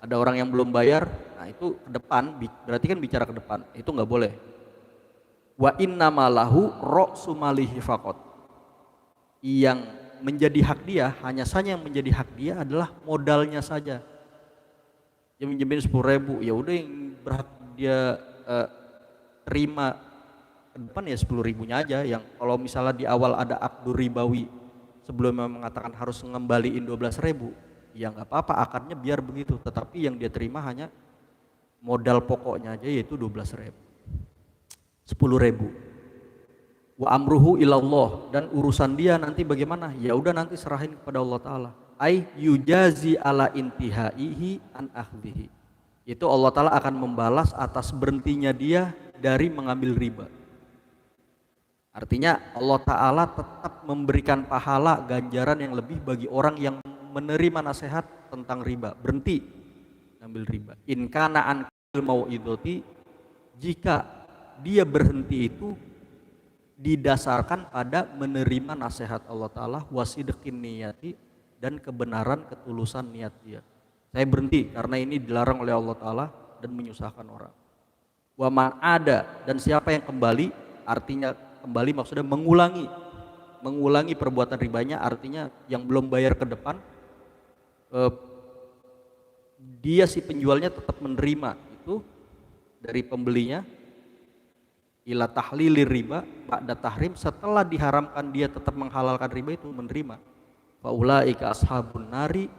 [SPEAKER 1] ada orang yang belum bayar, nah itu ke depan, berarti kan bicara ke depan, itu nggak boleh. Wa innamalahu ra'su malihi faqat, yang menjadi hak dia, hanya saja yang menjadi hak dia adalah modalnya saja. Dia minjemin 10.000, ya udah yang berhak dia terima ke depan ya 10.000-nya aja. Yang kalau misalnya di awal ada akdu ribawi sebelumnya mengatakan harus ngembaliin 12.000, ya nggak apa-apa, akarnya biar begitu, tetapi yang dia terima hanya modal pokoknya aja, yaitu 12.000, 10.000. Wa amruhu ilallah, dan urusan dia nanti bagaimana, ya udah nanti serahin kepada Allah Ta'ala. Ay yujazi ala intihaihi an akhdihi, itu Allah Ta'ala akan membalas atas berhentinya dia dari mengambil riba. Artinya Allah Ta'ala tetap memberikan pahala, ganjaran yang lebih bagi orang yang menerima nasihat tentang riba, berhenti ngambil riba. In kana an mau'idhati, jika dia berhenti itu didasarkan pada menerima nasihat Allah Ta'ala, wasidqin niyati, dan kebenaran ketulusan niat dia. Saya berhenti karena ini dilarang oleh Allah Ta'ala dan menyusahkan orang. Wa man ada, dan siapa yang kembali, artinya kembali maksudnya mengulangi perbuatan ribanya, artinya yang belum bayar ke depan, dia si penjualnya tetap menerima itu dari pembelinya, ila tahlilir riba ba'da tahrim, setelah diharamkan dia tetap menghalalkan riba itu menerima. Faulaika ashabun nari,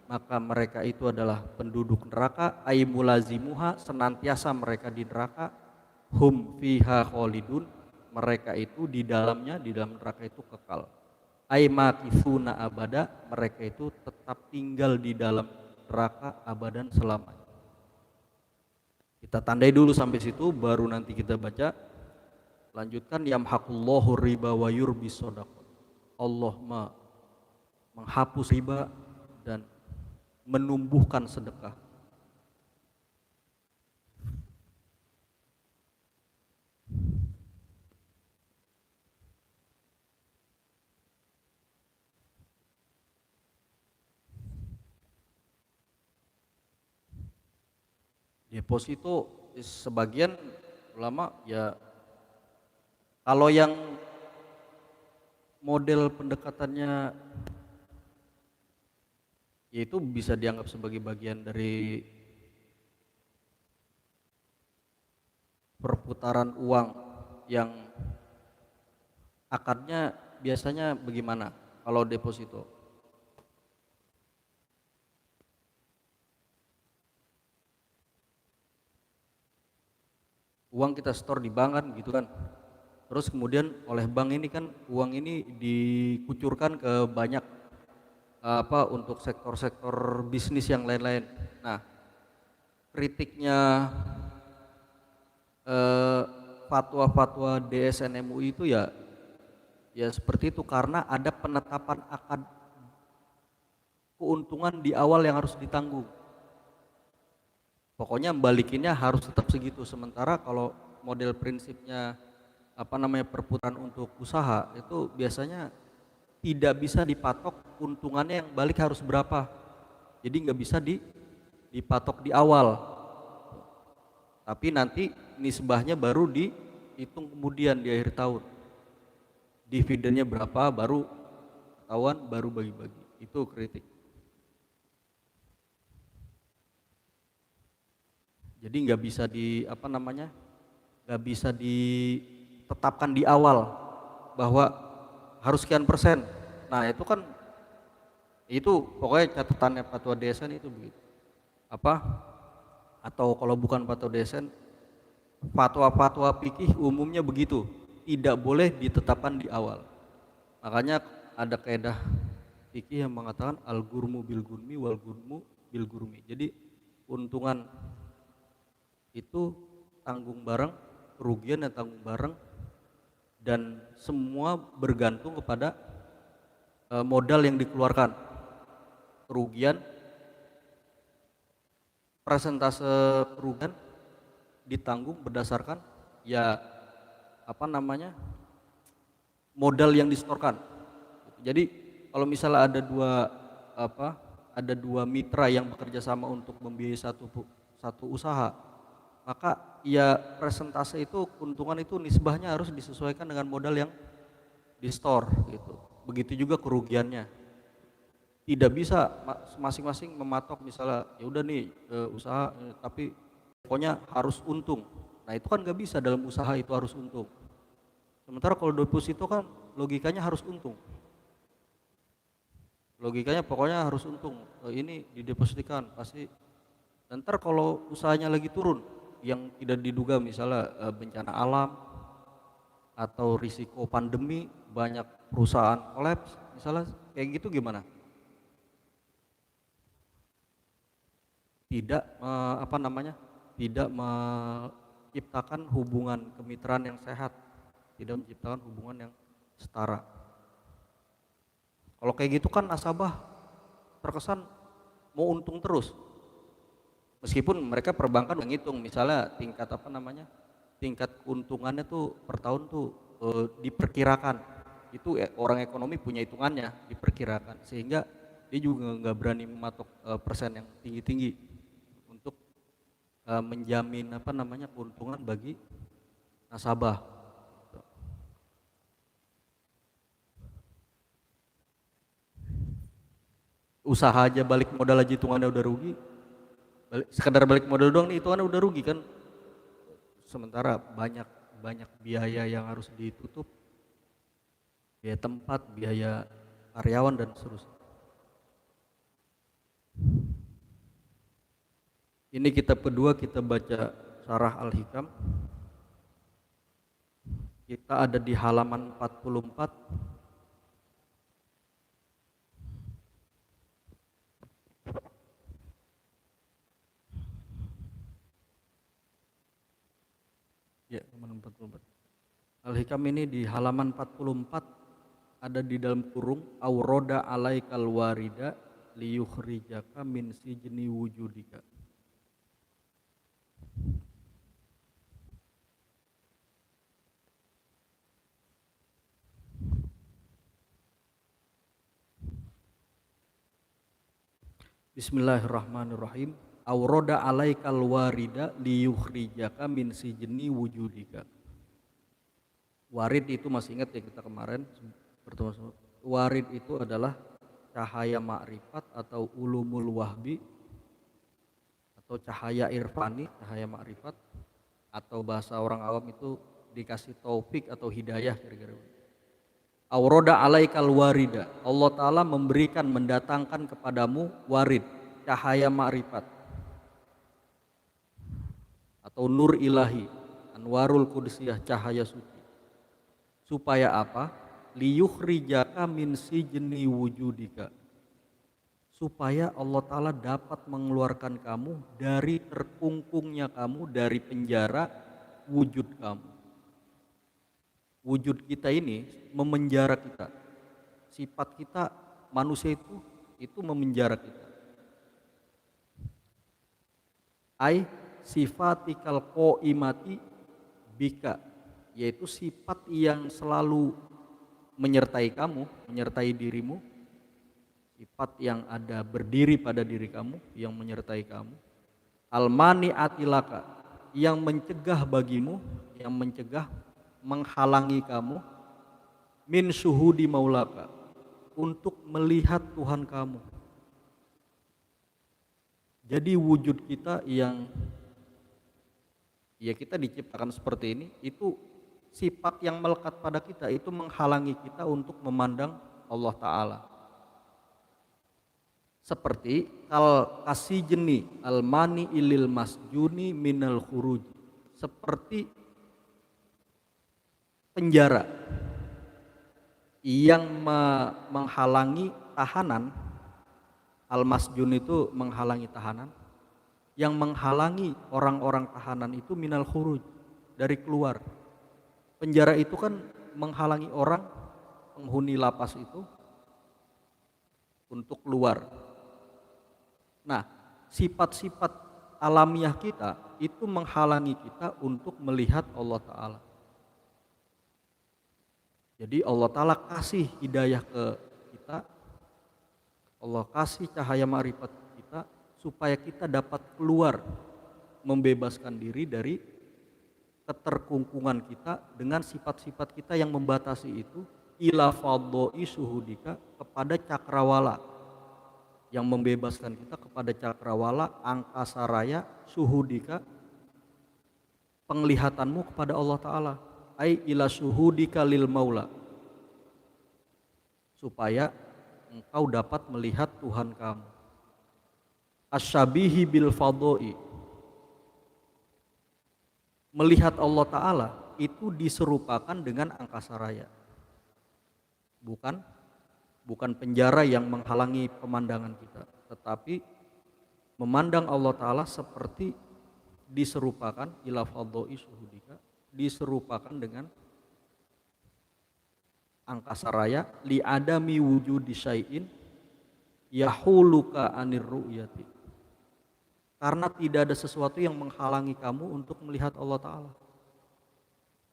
[SPEAKER 1] maka mereka itu adalah penduduk neraka, ay mulazimuha, senantiasa mereka di neraka, hum fiha khalidun, mereka itu di dalamnya, di dalam neraka itu kekal, ay makithuna abada, mereka itu tetap tinggal di dalam neraka abadan selamanya. Kita tandai dulu sampai situ, baru nanti kita baca lanjutkan. Yamhaqullahu riba wa yurbi shadaqah, Allah menghapus riba dan menumbuhkan sedekah. Deposito sebagian ulama ya, kalau yang model pendekatannya yaitu bisa dianggap sebagai bagian dari perputaran uang yang akadnya biasanya bagaimana? kalau deposito. Uang kita store di bank kan gitu kan. Terus kemudian oleh bank ini kan uang ini dikucurkan ke banyak untuk sektor-sektor bisnis yang lain-lain. Nah, kritiknya fatwa-fatwa DSN MUI itu ya seperti itu, karena ada penetapan akad keuntungan di awal yang harus ditanggung. Pokoknya balikinnya harus tetap segitu. Sementara kalau model prinsipnya perputaran untuk usaha itu biasanya tidak bisa dipatok keuntungannya yang balik harus berapa. Jadi nggak bisa dipatok di awal. Tapi nanti nisbahnya baru dihitung kemudian di akhir tahun. Dividennya berapa baru ketahuan, baru bagi-bagi. Itu kritik. Jadi nggak bisa nggak bisa ditetapkan di awal bahwa harus sekian persen. Nah itu kan pokoknya catatannya fatwa DSN itu begitu. Atau kalau bukan fatwa DSN, fatwa-fatwa fikih umumnya begitu, tidak boleh ditetapkan di awal. Makanya ada kaidah fikih yang mengatakan al-gurmu bil gurmi wal gurmu bil gurmi. Jadi keuntungan itu tanggung bareng, kerugian yang tanggung bareng, dan semua bergantung kepada modal yang dikeluarkan. Kerugian, persentase kerugian ditanggung berdasarkan modal yang disetorkan. Jadi kalau misalnya ada dua mitra yang bekerja sama untuk membiayai satu usaha, maka persentase itu keuntungan itu nisbahnya harus disesuaikan dengan modal yang di store gitu. Begitu juga kerugiannya. Tidak bisa masing-masing mematok misalnya ya udah nih usaha tapi pokoknya harus untung. Nah itu kan nggak bisa, dalam usaha itu harus untung. Sementara kalau deposito kan logikanya harus untung. Logikanya pokoknya harus untung. Ini didepositikan pasti. Dan ntar kalau usahanya lagi turun yang tidak diduga, misalnya bencana alam atau risiko pandemi, banyak perusahaan kolaps misalnya, kayak gitu gimana? Tidak tidak menciptakan hubungan kemitraan yang sehat, tidak menciptakan hubungan yang setara. Kalau kayak gitu kan nasabah terkesan mau untung terus, meskipun mereka perbankan menghitung misalnya tingkat keuntungannya tuh per tahun tuh diperkirakan. Itu orang ekonomi punya hitungannya, diperkirakan, sehingga dia juga nggak berani mematok persen yang tinggi-tinggi untuk menjamin keuntungan bagi nasabah. Usaha aja balik modal aja hitungannya udah rugi, sekedar balik modal doang nih hitungannya udah rugi kan. Sementara banyak biaya yang harus ditutup, biaya tempat, biaya karyawan dan seterusnya. Ini kitab kedua kita baca Syarah Al-Hikam. Kita ada di halaman 44. Ya, halaman 44. Al-Hikam ini di halaman 44 ada di dalam kurung auroda alaikal warida liyukhrijaka min sijni wujudika. Bismillahirrahmanirrahim. Auroda alaikal warida liyukhrijaka min sijni wujudika. Warid itu masih ingat ya kita kemarin bertemu. Warid itu adalah cahaya makrifat atau ulumul wahbi atau cahaya irfani, cahaya makrifat, atau bahasa orang awam itu dikasih taufik atau hidayah kira-kira. Auroda alaikal warida. Allah Ta'ala memberikan, mendatangkan kepadamu warid, cahaya ma'rifat atau nur ilahi, anwarul qudusiyah, cahaya suci. Supaya apa? Liyukhrijaka min sijni wujudika. Supaya Allah Ta'ala dapat mengeluarkan kamu dari terkungkungnya kamu, dari penjara wujud kamu. Wujud kita ini memenjara kita. Sifat kita manusia itu memenjara kita. Ai sifatikal qaimati bika, yaitu sifat yang selalu menyertai kamu, menyertai dirimu. Sifat yang ada berdiri pada diri kamu, yang menyertai kamu. Almani atilaka, yang mencegah bagimu, yang mencegah, menghalangi kamu, min syuhudi maulaka, untuk melihat Tuhan kamu. Jadi wujud kita yang ya kita diciptakan seperti ini, itu sifat yang melekat pada kita, itu menghalangi kita untuk memandang Allah Ta'ala. Seperti kal kasijeni almani ilil masjuni minal khuruj, seperti penjara yang menghalangi tahanan. Al-masjun itu menghalangi tahanan, yang menghalangi orang-orang tahanan itu minal khuruj, dari keluar. Penjara itu kan menghalangi orang, penghuni lapas itu, untuk keluar. Nah, sifat-sifat alamiah kita itu menghalangi kita untuk melihat Allah Ta'ala. Jadi Allah Ta'ala kasih hidayah ke kita, Allah kasih cahaya ma'rifat kita, supaya kita dapat keluar, membebaskan diri dari keterkungkungan kita dengan sifat-sifat kita yang membatasi itu, ila fadoi suhudika, kepada cakrawala, yang membebaskan kita kepada cakrawala angkasa raya suhudika, penglihatanmu kepada Allah Ta'ala. Ai ila suhudika lil maula, supaya engkau dapat melihat Tuhan kamu. Asyabihi bil fadoi, melihat Allah Ta'ala itu diserupakan dengan angkasa raya, bukan penjara yang menghalangi pemandangan kita, tetapi memandang Allah Ta'ala seperti diserupakan ila fadoi suhudika, diserupakan dengan angkasa raya, li adami wujudi syai'in yahuluka anir ru'yati, karena tidak ada sesuatu yang menghalangi kamu untuk melihat Allah Ta'ala.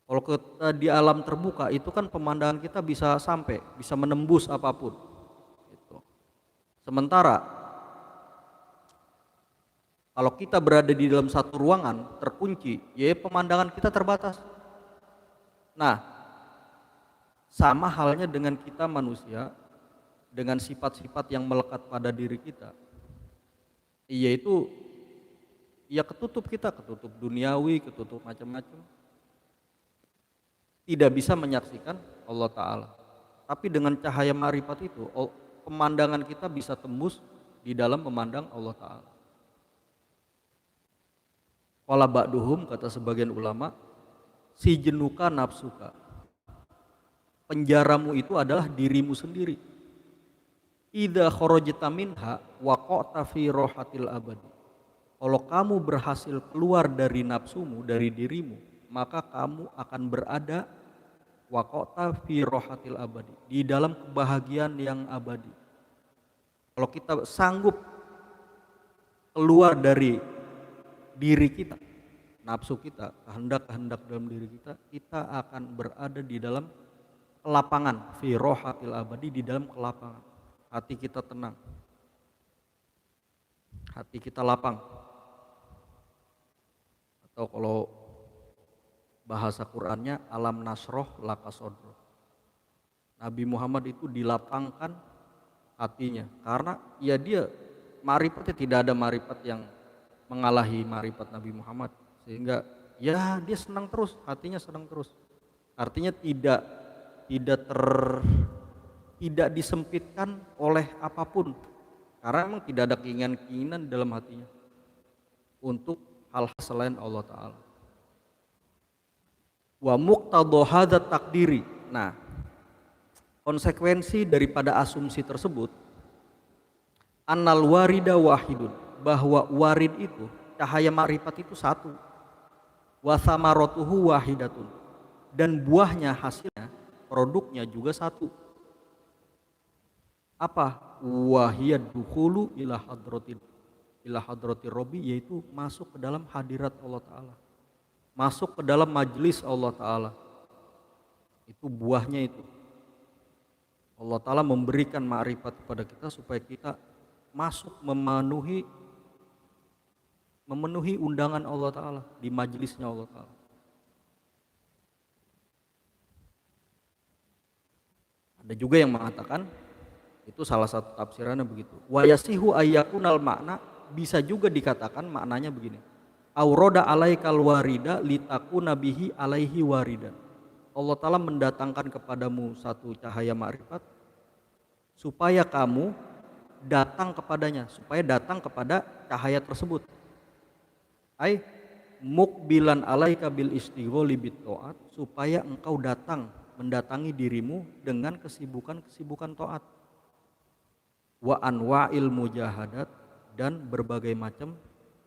[SPEAKER 1] Kalau kita di alam terbuka itu kan pemandangan kita bisa sampai, bisa menembus apapun gitu. Sementara kalau kita berada di dalam satu ruangan terkunci, ya pemandangan kita terbatas. Nah, sama halnya dengan kita manusia, dengan sifat-sifat yang melekat pada diri kita, yaitu ya ketutup duniawi, ketutup macam-macam, tidak bisa menyaksikan Allah Ta'ala. Tapi dengan cahaya ma'rifat itu, pemandangan kita bisa tembus di dalam memandang Allah Ta'ala. Qala ba'duhum, kata sebagian ulama, si jenuka nafsuka, penjaramu itu adalah dirimu sendiri. Idza kharajta minha waqa'ta fi rohatil abadi, kalau kamu berhasil keluar dari nafsumu, dari dirimu, maka kamu akan berada waqa'ta fi rohatil abadi, di dalam kebahagiaan yang abadi. Kalau kita sanggup keluar dari diri kita, nafsu kita, kehendak-kehendak dalam diri kita, kita akan berada di dalam kelapangan, fi rohatil abadi, di dalam kelapangan. Hati kita tenang, hati kita lapang. Atau kalau bahasa Qur'annya, alam nasroh laka sodroh, Nabi Muhammad itu dilapangkan hatinya, karena ya dia ma'rifatnya, tidak ada ma'rifat yang mengalahi ma'rifat Nabi Muhammad, sehingga ya dia senang terus, hatinya senang terus. Artinya tidak tidak tidak disempitkan oleh apapun, karena memang tidak ada keinginan-keinginan dalam hatinya untuk hal-hal selain Allah Ta'ala. Wa muqtadha hadzat takdiri. Nah, konsekuensi daripada asumsi tersebut, annal warida wahidun, bahwa warid itu, cahaya ma'rifat itu satu, wa thamaratuhu wahidatun, dan buahnya, hasilnya, produknya juga satu. Apa? Wahiyad dukhulu ila hadratir robbi, yaitu masuk ke dalam hadirat Allah Ta'ala, masuk ke dalam majelis Allah Ta'ala. Itu buahnya itu. Allah Ta'ala memberikan ma'rifat kepada kita supaya kita masuk memenuhi undangan Allah Ta'ala di majelisnya Allah Ta'ala. Ada juga yang mengatakan, itu salah satu tafsirannya begitu, wa yasihu ayyakunal makna, bisa juga dikatakan maknanya begini, auroda alaikal warida litakuna bihi alaihi waridan. Allah Ta'ala mendatangkan kepadamu satu cahaya ma'rifat supaya kamu datang kepadanya, supaya datang kepada cahaya tersebut. Ai mukbilan alaika bil istigholi bit taat, supaya engkau mendatangi dirimu dengan kesibukan taat. Wa anwa'il mujahadat, dan berbagai macam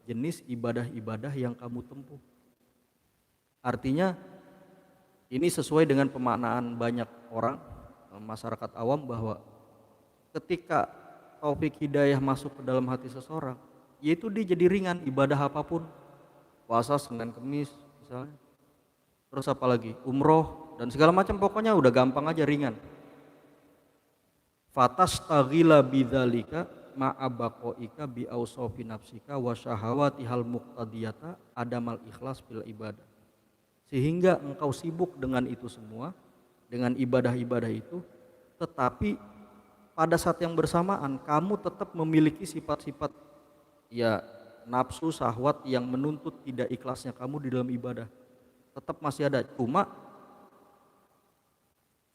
[SPEAKER 1] jenis ibadah-ibadah yang kamu tempuh. Artinya ini sesuai dengan pemaknaan banyak orang, masyarakat awam, bahwa ketika taufik hidayah masuk ke dalam hati seseorang, yaitu dia jadi ringan ibadah apapun, puasa Senin Kemis misalnya, terus apa lagi, umroh dan segala macam, pokoknya udah gampang aja, ringan. Fatastaghila bidzalika ma'abaqaika bi ausofi nafsika wa syahawatihal muqtadiyata adamal ikhlas bil ibadah, sehingga engkau sibuk dengan itu semua, dengan ibadah-ibadah itu, tetapi pada saat yang bersamaan kamu tetap memiliki sifat-sifat ya nafsu syahwat yang menuntut tidak ikhlasnya kamu di dalam ibadah, tetap masih ada. Cuma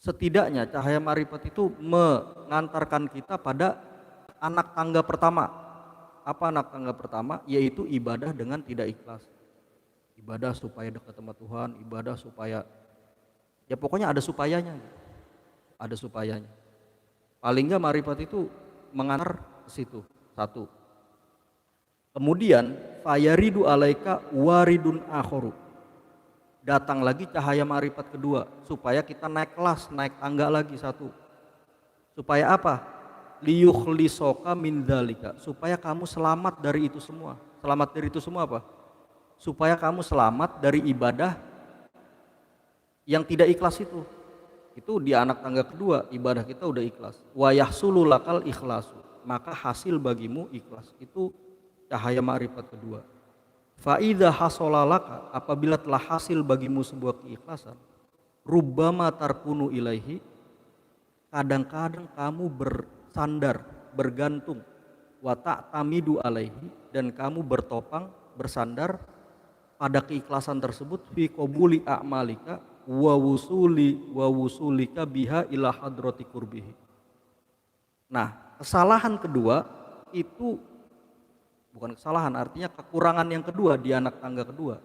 [SPEAKER 1] setidaknya cahaya ma'rifat itu mengantarkan kita pada anak tangga pertama. Apa anak tangga pertama? Yaitu ibadah dengan tidak ikhlas. Ibadah supaya dekat sama Tuhan, ibadah supaya, ya pokoknya ada supayanya. Ada supayanya. Paling enggak ma'rifat itu mengantar ke situ. Satu. Kemudian fayaridu alaika waridun akharu, datang lagi cahaya ma'rifat kedua, supaya kita naik kelas, naik tangga lagi satu. Supaya apa? Liyukhlisoka min dzalika, supaya kamu selamat dari itu semua. Selamat dari itu semua apa? Supaya kamu selamat dari ibadah yang tidak ikhlas itu. Itu di anak tangga kedua, ibadah kita udah ikhlas. Wa yahsulu lakal ikhlasu, maka hasil bagimu ikhlas. Itu cahaya ma'rifat kedua. Fa'idha hasolalaka, apabila telah hasil bagimu sebuah keikhlasan, rubbama tarkunu ilaihi, kadang-kadang kamu bersandar, bergantung, wa ta'tamidu alaihi, dan kamu bertopang, bersandar pada keikhlasan tersebut, fi qabuli a'malika wa wusulika biha ila hadrati qurbihi. Nah, kesalahan kedua itu bukan kesalahan, artinya kekurangan yang kedua di anak tangga kedua.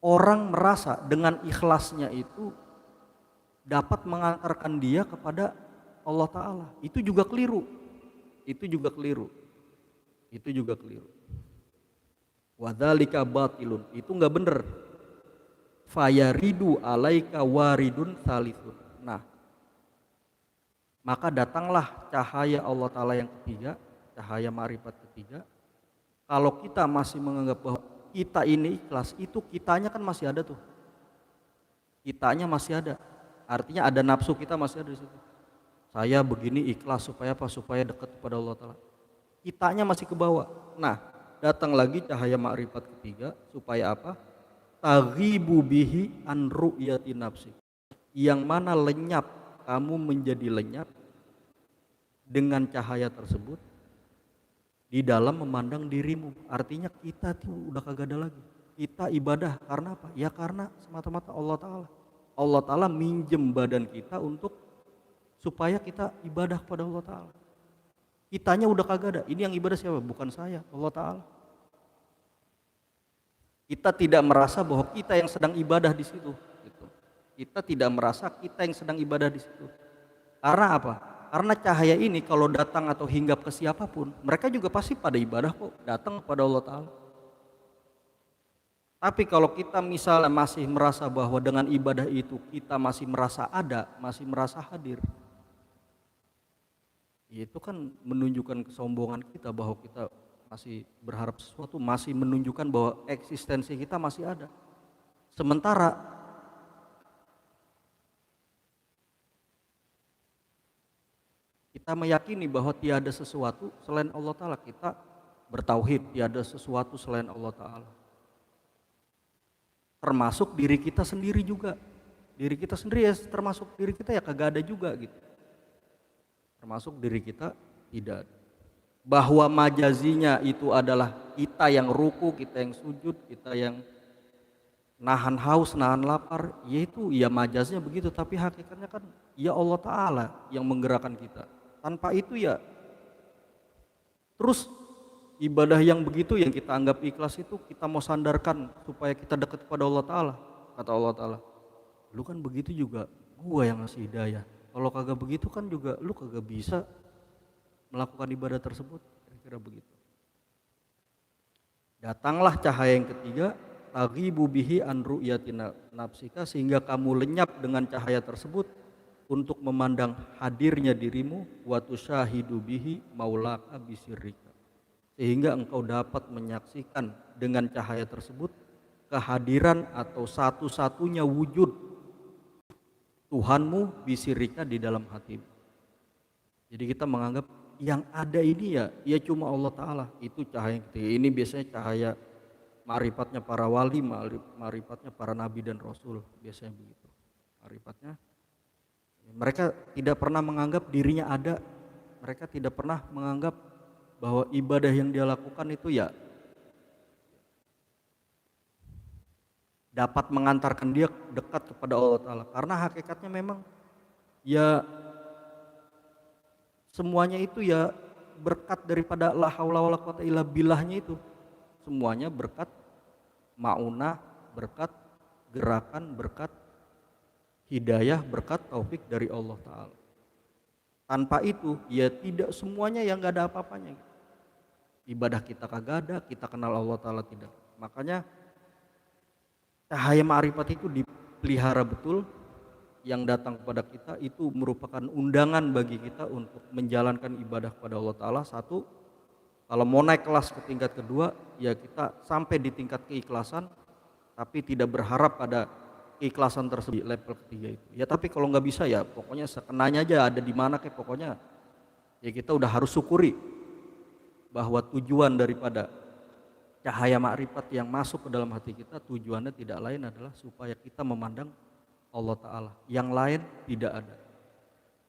[SPEAKER 1] Orang merasa dengan ikhlasnya itu dapat mengantarkan dia kepada Allah Ta'ala. Itu juga keliru. Itu juga keliru. Itu juga keliru. Wadzalika batilun, itu enggak benar. Fayaridu alaika waridun salithun. Nah, maka datanglah cahaya Allah Ta'ala yang ketiga, cahaya ma'rifat ketiga. Kalau kita masih menganggap bahwa kita ini ikhlas, itu kitanya kan masih ada tuh. Kitanya masih ada. Artinya ada nafsu kita masih ada di situ. Saya begini ikhlas supaya apa? Supaya dekat kepada Allah Ta'ala. Kitanya masih ke bawah. Nah, datang lagi cahaya ma'rifat ketiga, supaya apa? Taghibu bihi an ru'yati nafsi. Yang mana lenyap, kamu menjadi lenyap dengan cahaya tersebut di dalam memandang dirimu. Artinya kita tuh udah kagak ada lagi. Kita ibadah karena apa? Ya karena semata-mata Allah Ta'ala. Allah Ta'ala minjem badan kita untuk supaya kita ibadah kepada Allah Ta'ala. Kitanya udah kagak ada, ini yang ibadah siapa? Bukan saya, Allah Ta'ala. Kita tidak merasa bahwa kita yang sedang ibadah di situ, gitu. Kita tidak merasa kita yang sedang ibadah di situ. Karena apa? Karena cahaya ini kalau datang atau hinggap ke siapapun, mereka juga pasti pada ibadah kok, datang kepada Allah Ta'ala. Tapi kalau kita misalnya masih merasa bahwa dengan ibadah itu kita masih merasa ada, masih merasa hadir, itu kan menunjukkan kesombongan kita bahwa kita masih berharap sesuatu, masih menunjukkan bahwa eksistensi kita masih ada. Sementara kita meyakini bahwa tiada sesuatu selain Allah Ta'ala, kita bertauhid tiada sesuatu selain Allah Ta'ala, termasuk diri kita sendiri juga. Diri kita sendiri ya, termasuk diri kita ya kagak ada juga gitu. Termasuk diri kita tidak ada. Bahwa majazinya itu adalah kita yang ruku, kita yang sujud, kita yang nahan haus, nahan lapar, yaitu ya majaznya begitu, tapi hakikatnya kan ya Allah Ta'ala yang menggerakkan kita. Tanpa itu ya terus ibadah yang begitu yang kita anggap ikhlas itu kita mau sandarkan supaya kita dekat kepada Allah Ta'ala. Kata Allah Ta'ala, lu kan begitu juga gua yang ngasih hidayah, kalau kagak begitu kan juga lu kagak bisa melakukan ibadah tersebut. Kira-kira begitu. Datanglah cahaya yang ketiga, taghibu bihi an ru'yati nafsika, sehingga kamu lenyap dengan cahaya tersebut untuk memandang hadirnya dirimu, wa tusyahidu bihi maulaka bisirrika, sehingga engkau dapat menyaksikan dengan cahaya tersebut kehadiran atau satu-satunya wujud Tuhanmu bisirrika di dalam hatimu. Jadi kita menganggap yang ada ini ya cuma Allah Ta'ala. Itu cahaya yang ketiga. Ini biasanya cahaya ma'rifatnya para wali, ma'rifatnya para nabi dan rasul, biasanya begitu ma'rifatnya. Mereka tidak pernah menganggap dirinya ada, mereka tidak pernah menganggap bahwa ibadah yang dia lakukan itu ya dapat mengantarkan dia dekat kepada Allah Ta'ala. Karena hakikatnya memang ya semuanya itu ya berkat daripada la haula wala quwata illa billahnya itu. Semuanya berkat maunah, berkat gerakan, berkat hidayah, berkat taufik dari Allah Ta'ala. Tanpa itu ya tidak, semuanya yang gak ada apa-apanya. Ibadah kita kagak ada, kita kenal Allah Ta'ala tidak. Makanya cahaya ma'rifat itu dipelihara betul. Yang datang kepada kita itu merupakan undangan bagi kita untuk menjalankan ibadah kepada Allah Ta'ala. Satu, kalau mau naik kelas ke tingkat kedua, ya kita sampai di tingkat keikhlasan, tapi tidak berharap pada keikhlasan tersebut level ketiga itu. Ya tapi kalau nggak bisa ya pokoknya sekenanya aja, ada di mana kayak pokoknya ya kita udah harus syukuri bahwa tujuan daripada cahaya makrifat yang masuk ke dalam hati kita, tujuannya tidak lain adalah supaya kita memandang Allah Ta'ala. Yang lain tidak ada.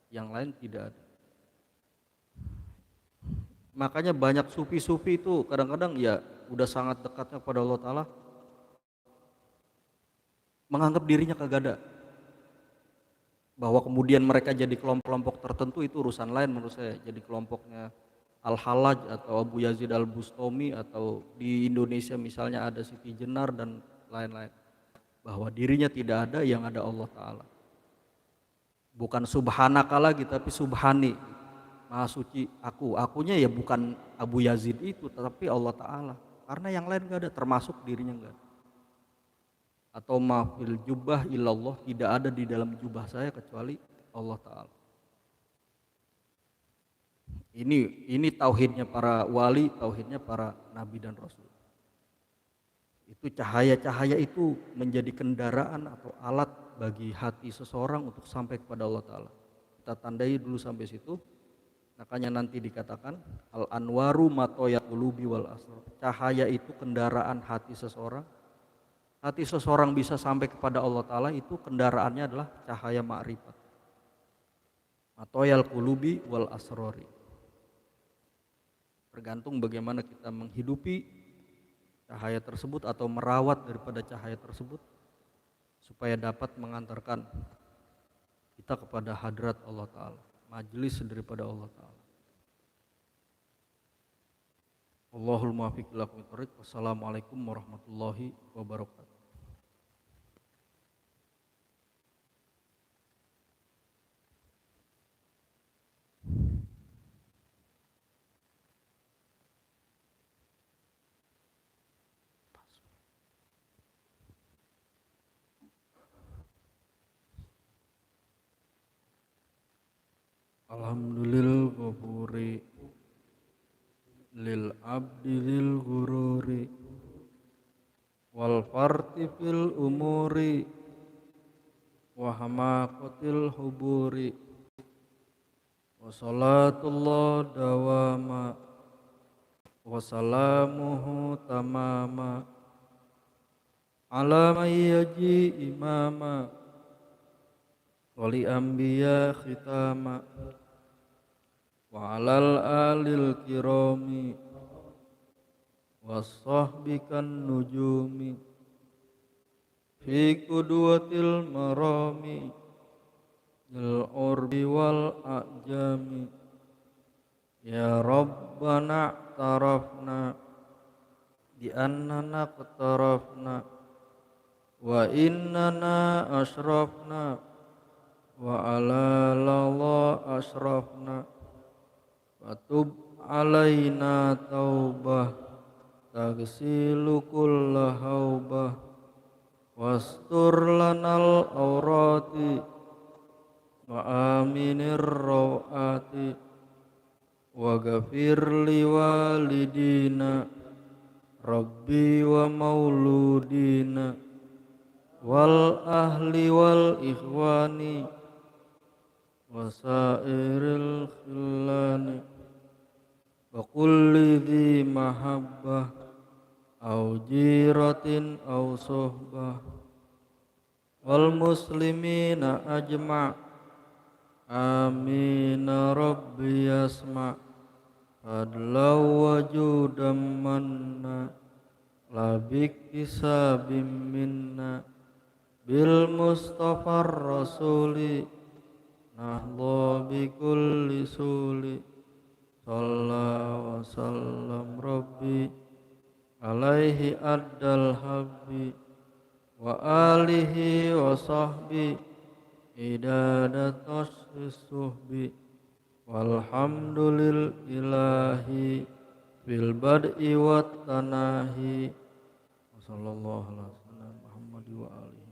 [SPEAKER 1] Yang lain tidak ada. Makanya banyak sufi-sufi itu kadang-kadang ya udah sangat dekatnya pada Allah Ta'ala, menganggap dirinya kagak ada. Bahwa kemudian mereka jadi kelompok-kelompok tertentu itu urusan lain menurut saya. Jadi kelompoknya Al-Hallaj atau Abu Yazid Al-Bustami, atau di Indonesia misalnya ada Siti Jenar dan lain-lain. Bahwa dirinya tidak ada, yang ada Allah Ta'ala. Bukan subhanaka lagi tapi subhani, maha suci aku. Akunya ya bukan Abu Yazid itu, tetapi Allah Ta'ala. Karena yang lain gak ada, termasuk dirinya gak ada. Atau mafil jubah illallah, tidak ada di dalam jubah saya kecuali Allah Ta'ala. Ini tauhidnya para wali, tauhidnya para nabi dan rasul. Itu cahaya-cahaya itu menjadi kendaraan atau alat bagi hati seseorang untuk sampai kepada Allah Ta'ala. Kita tandai dulu sampai situ. Makanya nanti dikatakan al-anwaru matoyat qulubi wal asrar. Cahaya itu kendaraan hati seseorang. Hati seseorang bisa sampai kepada Allah Ta'ala itu kendaraannya adalah cahaya ma'rifat. Matoyal qulubi wal asrori. Tergantung bagaimana kita menghidupi cahaya tersebut atau merawat daripada cahaya tersebut, supaya dapat mengantarkan kita kepada hadrat Allah Ta'ala, majelis daripada Allah Ta'ala. Allahul muwaffiq ila aqwamit thoriq. Wassalamualaikum warahmatullahi wabarakatuh. Alhamdulillah ghafuri lil abdi lil ghururi wal farti fil umuri wa hamaqatil huburi wa salatullah dawama wa salamuhu tamama ala man yaji imama wali anbiya khitama wa alal alil kirami wassahbikan nujumi fi qudwatil marami lil urbi wal ajami ya rabbana tarafna di annana qatarafna wa innana ashrafna wa ala lalla ashrafna Watub alaina taubah tagsilu kulla haubah wastur lanal aurati wa aminir rawati wa ghafir liwalidina rabbi wa mauludina wal ahli wal ikhwani wasairil khillani wa kulli dhi mahabbah au jiratin au sohbah wal muslimina ajma' amin rabbi yasma' fadlaw wajudam manna labik kisabim minna bil mustafar rasuli nahla bi kulli suli sallallahu wa sallam rabbi alaihi addal habbi wa alihi wa sahbi idadat suhbi walhamdulil ilahi fil bad'i wat tanahi wa sallallahu alaihi wa sallam Muhammad wa alihi